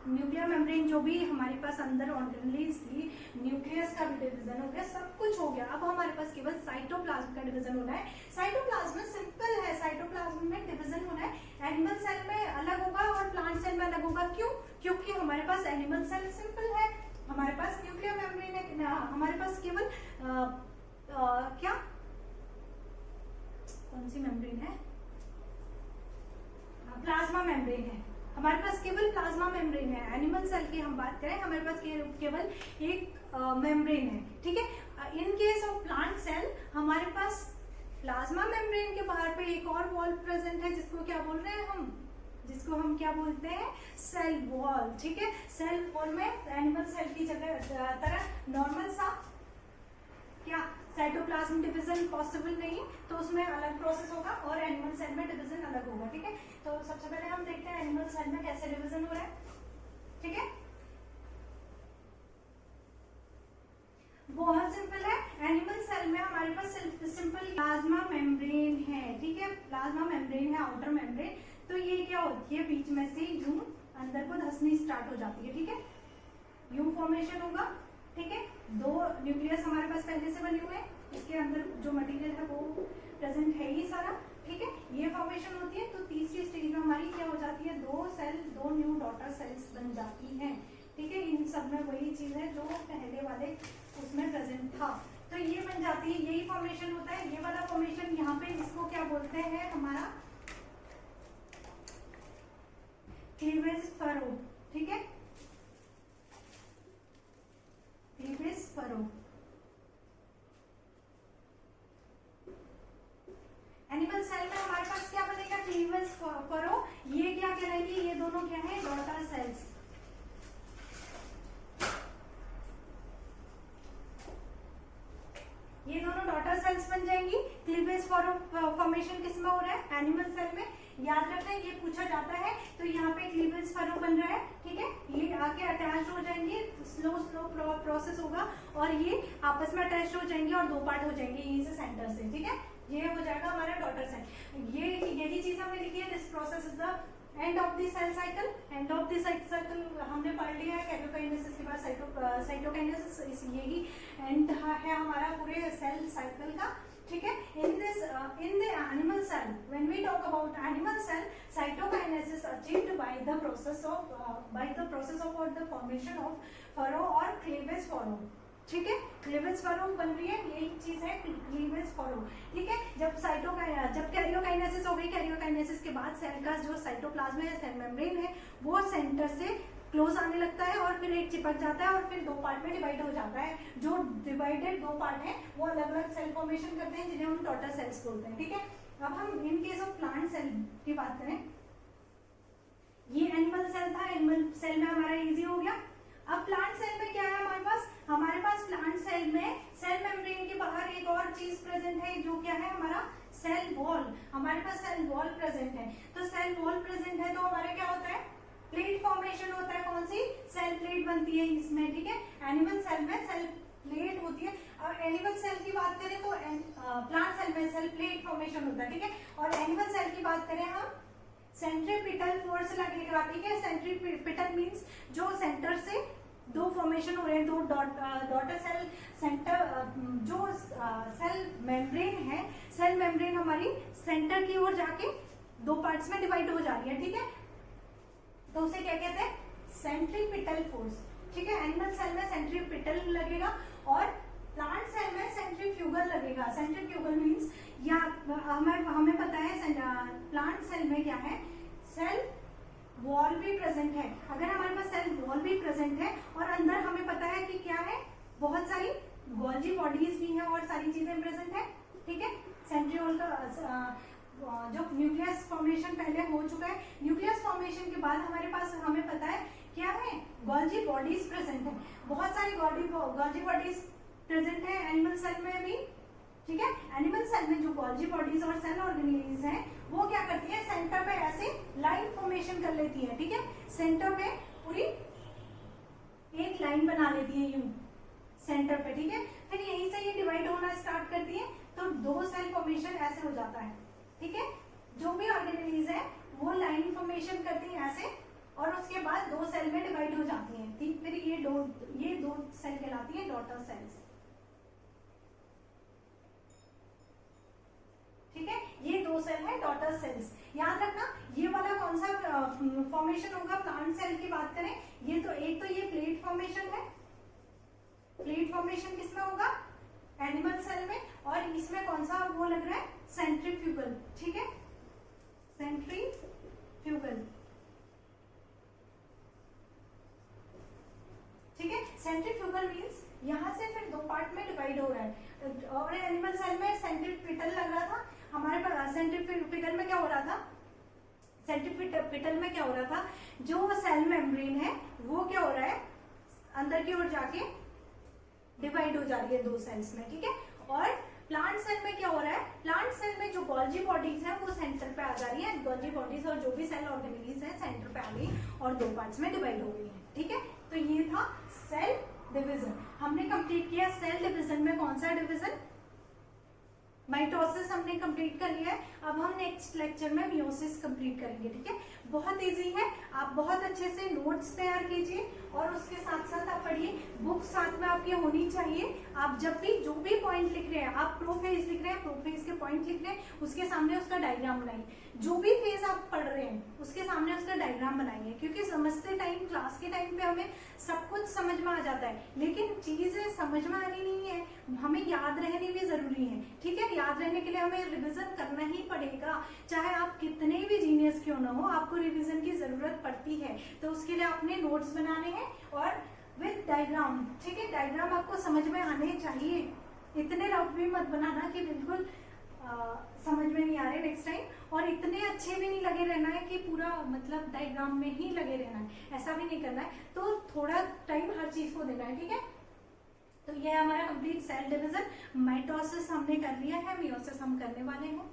न्यूक्लियर मेम्ब्रेन जो भी हमारे पास अंदर ऑर्गेनेल्स थी, न्यूक्लियस का भी डिवीजन हो गया, सब कुछ हो गया। अब हमारे पास केवल साइटोप्लाज्म का डिवीजन होना है। साइटोप्लाज्म सिंपल है, साइटोप्लाज्म में डिवीजन होना है। एनिमल सेल में अलग होगा और प्लांट सेल में अलग होगा। क्यों? क्योंकि हमारे पास एनिमल सेल सिंपल है, हमारे पास न्यूक्लियर मेम्ब्रेन है, हमारे पास केवल क्या कौन सी मेम्ब्रेन है, प्लाज्मा मेम्ब्रेन है, हमारे पास केवल प्लाज्मा मेम्ब्रेन है। एनिमल सेल की हम बात करें, हमारे पास केवल एक मेम्ब्रेन है, ठीक है। In case of plant cell हमारे पास प्लाज्मा मेम्ब्रेन के बाहर पे एक और वॉल प्रेजेंट है, जिसको क्या बोल रहे हैं हम, जिसको हम क्या बोलते हैं, सेल वॉल, ठीक है। सेल वॉल में एनिमल सेल की तरह नॉर्मल सा क्या साइटोप्लाज्म डिवीजन पॉसिबल नहीं, तो उसमें अलग प्रोसेस होगा और एनिमल सेल में डिवीजन अलग होगा, ठीक है। तो सबसे पहले हम देखते हैं एनिमल सेल में कैसे डिवीजन हो रहा है, ठीक है। बहुत सिंपल है। एनिमल सेल में हमारे पास सिंपल प्लाज्मा मेम्ब्रेन है, ठीक है, प्लाज्मा मेम्ब्रेन है, आउटर मेम्ब्रेन। तो ये क्या होती है, बीच में से यूं अंदर को धंसनी स्टार्ट हो जाती है, ठीक है, यूं फॉर्मेशन होगा, ठीक है। दो न्यूक्लियस हमारे पास पहले से बने हुए हैं, इसके अंदर जो मटेरियल है वो प्रेजेंट है ही सारा, ठीक है। ये फॉर्मेशन होती है। तो तीसरी स्टेज में हमारी क्या हो जाती है, दो न्यू डॉटर सेल्स बन जाती हैं, ठीक है। इन सब में वही चीज है जो पहले वाले उसमें प्रेजेंट था, तो ये बन जाती है, यही फॉर्मेशन होता है। ये वाला फॉर्मेशन यहाँ पे इसको क्या बोलते हैं, हमारा क्लीवेज फरो, ठीक है, क्लीवेज फरो। एनिमल सेल में हमारे पास क्या बनेगा, क्लीवेज फरो। ये क्या कहलाएंगी, ये दोनों क्या है, डॉटर सेल्स। ये दोनों डॉटर सेल्स बन जाएंगी। क्लीवेज फॉर्मेशन किस में हो रहा है, एनिमल सेल में। याद रखना, ये पूछा जाता है, तो यहाँ पे क्लीवेज फरो बन रहा है, ठीक है। ये आके अटैच हो जाएंगे, स्लो प्रोसेस होगा और ये आपस में अटैच हो जाएंगे और दो पार्ट हो जाएंगे यहीं से, सेंटर से, ठीक है। ये हो जाएगा हमारा डॉटर सेल। यही चीज हमने लिखी है, this process is the end of the cell cycle. End of the cell cycle हमने पढ़ लिया है, कैरियोकाइनेसिस के बाद साइटोकाइनेसिस, यही एंड है हमारा पूरे सेल साइकिल का, ठीक है। in the animal cell, when we talk about animal cell, cytokinesis achieved by the process of or the formation of furrow or cleavage furrow, ठीक है। क्लीवेज फरो बन रही है, यही चीज है क्लीवेज फरो, ठीक है। जब कैरियोकाइनेसिस हो गई, कैरियोकाइनेसिस के बाद सेल का जो साइटोप्लाज्म है, सेल मेम्ब्रेन है, वो सेंटर से क्लोज आने लगता है और फिर एक चिपक जाता है और फिर दो पार्ट में डिवाइड हो जाता है। जो डिवाइडेड दो पार्ट है वो अलग अलग सेल फॉर्मेशन करते हैं, जिन्हें हम डॉटर सेल्स बोलते हैं, ठीक है। अब हम in case of plant cell की बात करें, ये एनिमल सेल था, एनिमल सेल में हमारा इजी हो गया। अब प्लांट सेल में क्या है हमारे पास प्लांट सेल में सेल मेम्ब्रेन के बाहर एक और चीज प्रेजेंट है, जो क्या है, हमारा सेल वॉल। हमारे पास सेल वॉल प्रेजेंट है। तो सेल वॉल प्रेजेंट है तो हमारा क्या होता है, प्लेट फॉर्मेशन होता है। कौन सी, सेल प्लेट बनती है इसमें, ठीक है। एनिमल सेल में सेल प्लेट होती है। और एनिमल सेल की बात करें तो प्लांट सेल में सेल प्लेट फॉर्मेशन होता है, ठीक है। और एनिमल सेल की बात करें हम, सेंट्रीपिटल फोर्स लगेगा, ठीक है। सेंट्रीपिटल मींस जो सेंटर से दो फॉर्मेशन हो रहे हैं, दो डॉटर सेल सेंटर, जो सेल मेम्ब्रेन है, सेल मेम्ब्रेन हमारी सेंटर की ओर जाके दो पार्ट्स में डिवाइड हो जा रही है, ठीक है। तो उसे क्या कहते हैं, सेंट्रीपिटल फोर्स, ठीक है। एनिमल सेल में सेंट्रीपिटल लगेगा और प्लांट सेल में सेंट्रीफ्यूगल लगेगा। सेंट्रीफ्यूगल मींस या हमें पता है प्लांट सेल में क्या है, सेल वॉल भी प्रेजेंट है। अगर हमारे पास सेल वॉल भी प्रेजेंट है और अंदर हमें पता है कि क्या है, बहुत सारी गोल्जी बॉडीज भी हैं और सारी चीजें प्रेजेंट है, ठीक है। सेंट्रियोल का जो न्यूक्लियस फॉर्मेशन पहले हो चुका है, न्यूक्लियस फॉर्मेशन के बाद हमारे पास हमें पता है क्या है, गोल्जी बॉडीज प्रेजेंट है। बहुत सारी गोल्जी बॉडीज प्रेजेंट है एनिमल सेल में भी, ठीक है। एनिमल सेल में जो गोल्जी बॉडीज और सेल ऑर्गेनेल्स हैं वो क्या करती है, सेंटर पे ऐसे लाइन फॉर्मेशन कर लेती है, ठीक है। सेंटर पे पूरी एक लाइन बना लेती है यूं सेंटर पे, ठीक है। फिर यहीं से ये डिवाइड होना स्टार्ट करती है, तो दो सेल फॉर्मेशन ऐसे हो जाता है, ठीक है। जो भी ऑर्गेनेल्स है वो लाइन फॉर्मेशन करती है ऐसे और उसके बाद दो सेल में कहलाती है डॉटर सेल्स। ठीक है, ये दो सेल है डॉटर सेल्स। याद रखना ये वाला कौन सा फॉर्मेशन होगा प्लांट सेल की बात करें, ये तो एक तो ये प्लेट फॉर्मेशन है। प्लेट फॉर्मेशन किसमें होगा, एनिमल सेल में, और इसमें कौन सा वो लग रहा है, सेंट्रीफ्यूगल। ठीक है, सेंट्रीफ्यूगल। ठीक है, सेंट्रीफ्यूगल मींस यहां से फिर दो पार्ट में डिवाइड हो रहा है। और एनिमल सेल में सेंट्रीपिटल लग रहा था हमारे पास। सेंट्रीपिटल में क्या हो रहा था, सेंट्रीपिटल में क्या हो रहा था, जो सेल मेम्ब्रेन है वो क्या हो रहा है, अंदर की ओर जाके डिवाइड हो जा रही है दो सेल्स में। ठीक है, और प्लांट सेल में क्या हो रहा है, प्लांट सेल में जो गोल्जी बॉडीज है वो सेंटर पे आ जा रही है। गोल्जी बॉडीज और जो भी सेल ऑर्गेनेलीज है सेंटर पे आ गई और दो पार्ट्स में डिवाइड हो गई है। ठीक है, तो ये था सेल डिवीजन। हमने कंप्लीट किया सेल डिवीजन में कौन सा डिवीजन, माइटोसिस हमने कंप्लीट कर लिया है। अब हम नेक्स्ट लेक्चर में मियोसिस कंप्लीट करेंगे। ठीक है, बहुत इजी है, आप बहुत अच्छे से नोट्स तैयार कीजिए और उसके साथ साथ आप पढ़िए। बुक साथ में आपकी होनी चाहिए। आप जब भी जो भी पॉइंट लिख रहे हैं, आप प्रोफेज लिख रहे हैं, प्रोफेज के पॉइंट लिख रहे हैं, उसके सामने उसका डायग्राम बनाइए। जो भी फेज आप पढ़ रहे हैं उसके सामने उसका डायग्राम बनाइए, क्योंकि समझते टाइम क्लास के टाइम पे हमें सब कुछ समझ में आ जाता है, लेकिन चीजें समझ में आनी नहीं है, हमें याद रहनी भी जरूरी है। ठीक है, याद रहने के लिए हमें रिविजन करना ही पड़ेगा। चाहे आप कितने भी जीनियस क्यों ना हो, आपको रिविजन की जरूरत पड़ती है। तो उसके लिए आपने नोट्स बनाने हैं और विद डायग्राम। ठीक है, डायग्राम आपको समझ में आने चाहिए। इतने रफ भी मत बनाना कि बिल्कुल समझ में नहीं आ रहे नेक्स्ट टाइम, और इतने अच्छे भी नहीं लगे रहना है कि पूरा मतलब डायग्राम में ही लगे रहना है, ऐसा भी नहीं करना है। तो थोड़ा टाइम हर चीज को देना है। ठीक है, तो ये हमारा कंप्लीट सेल डिवीजन। माइटोसिस हमने कर लिया है, मियोसिस हम करने वाले हैं।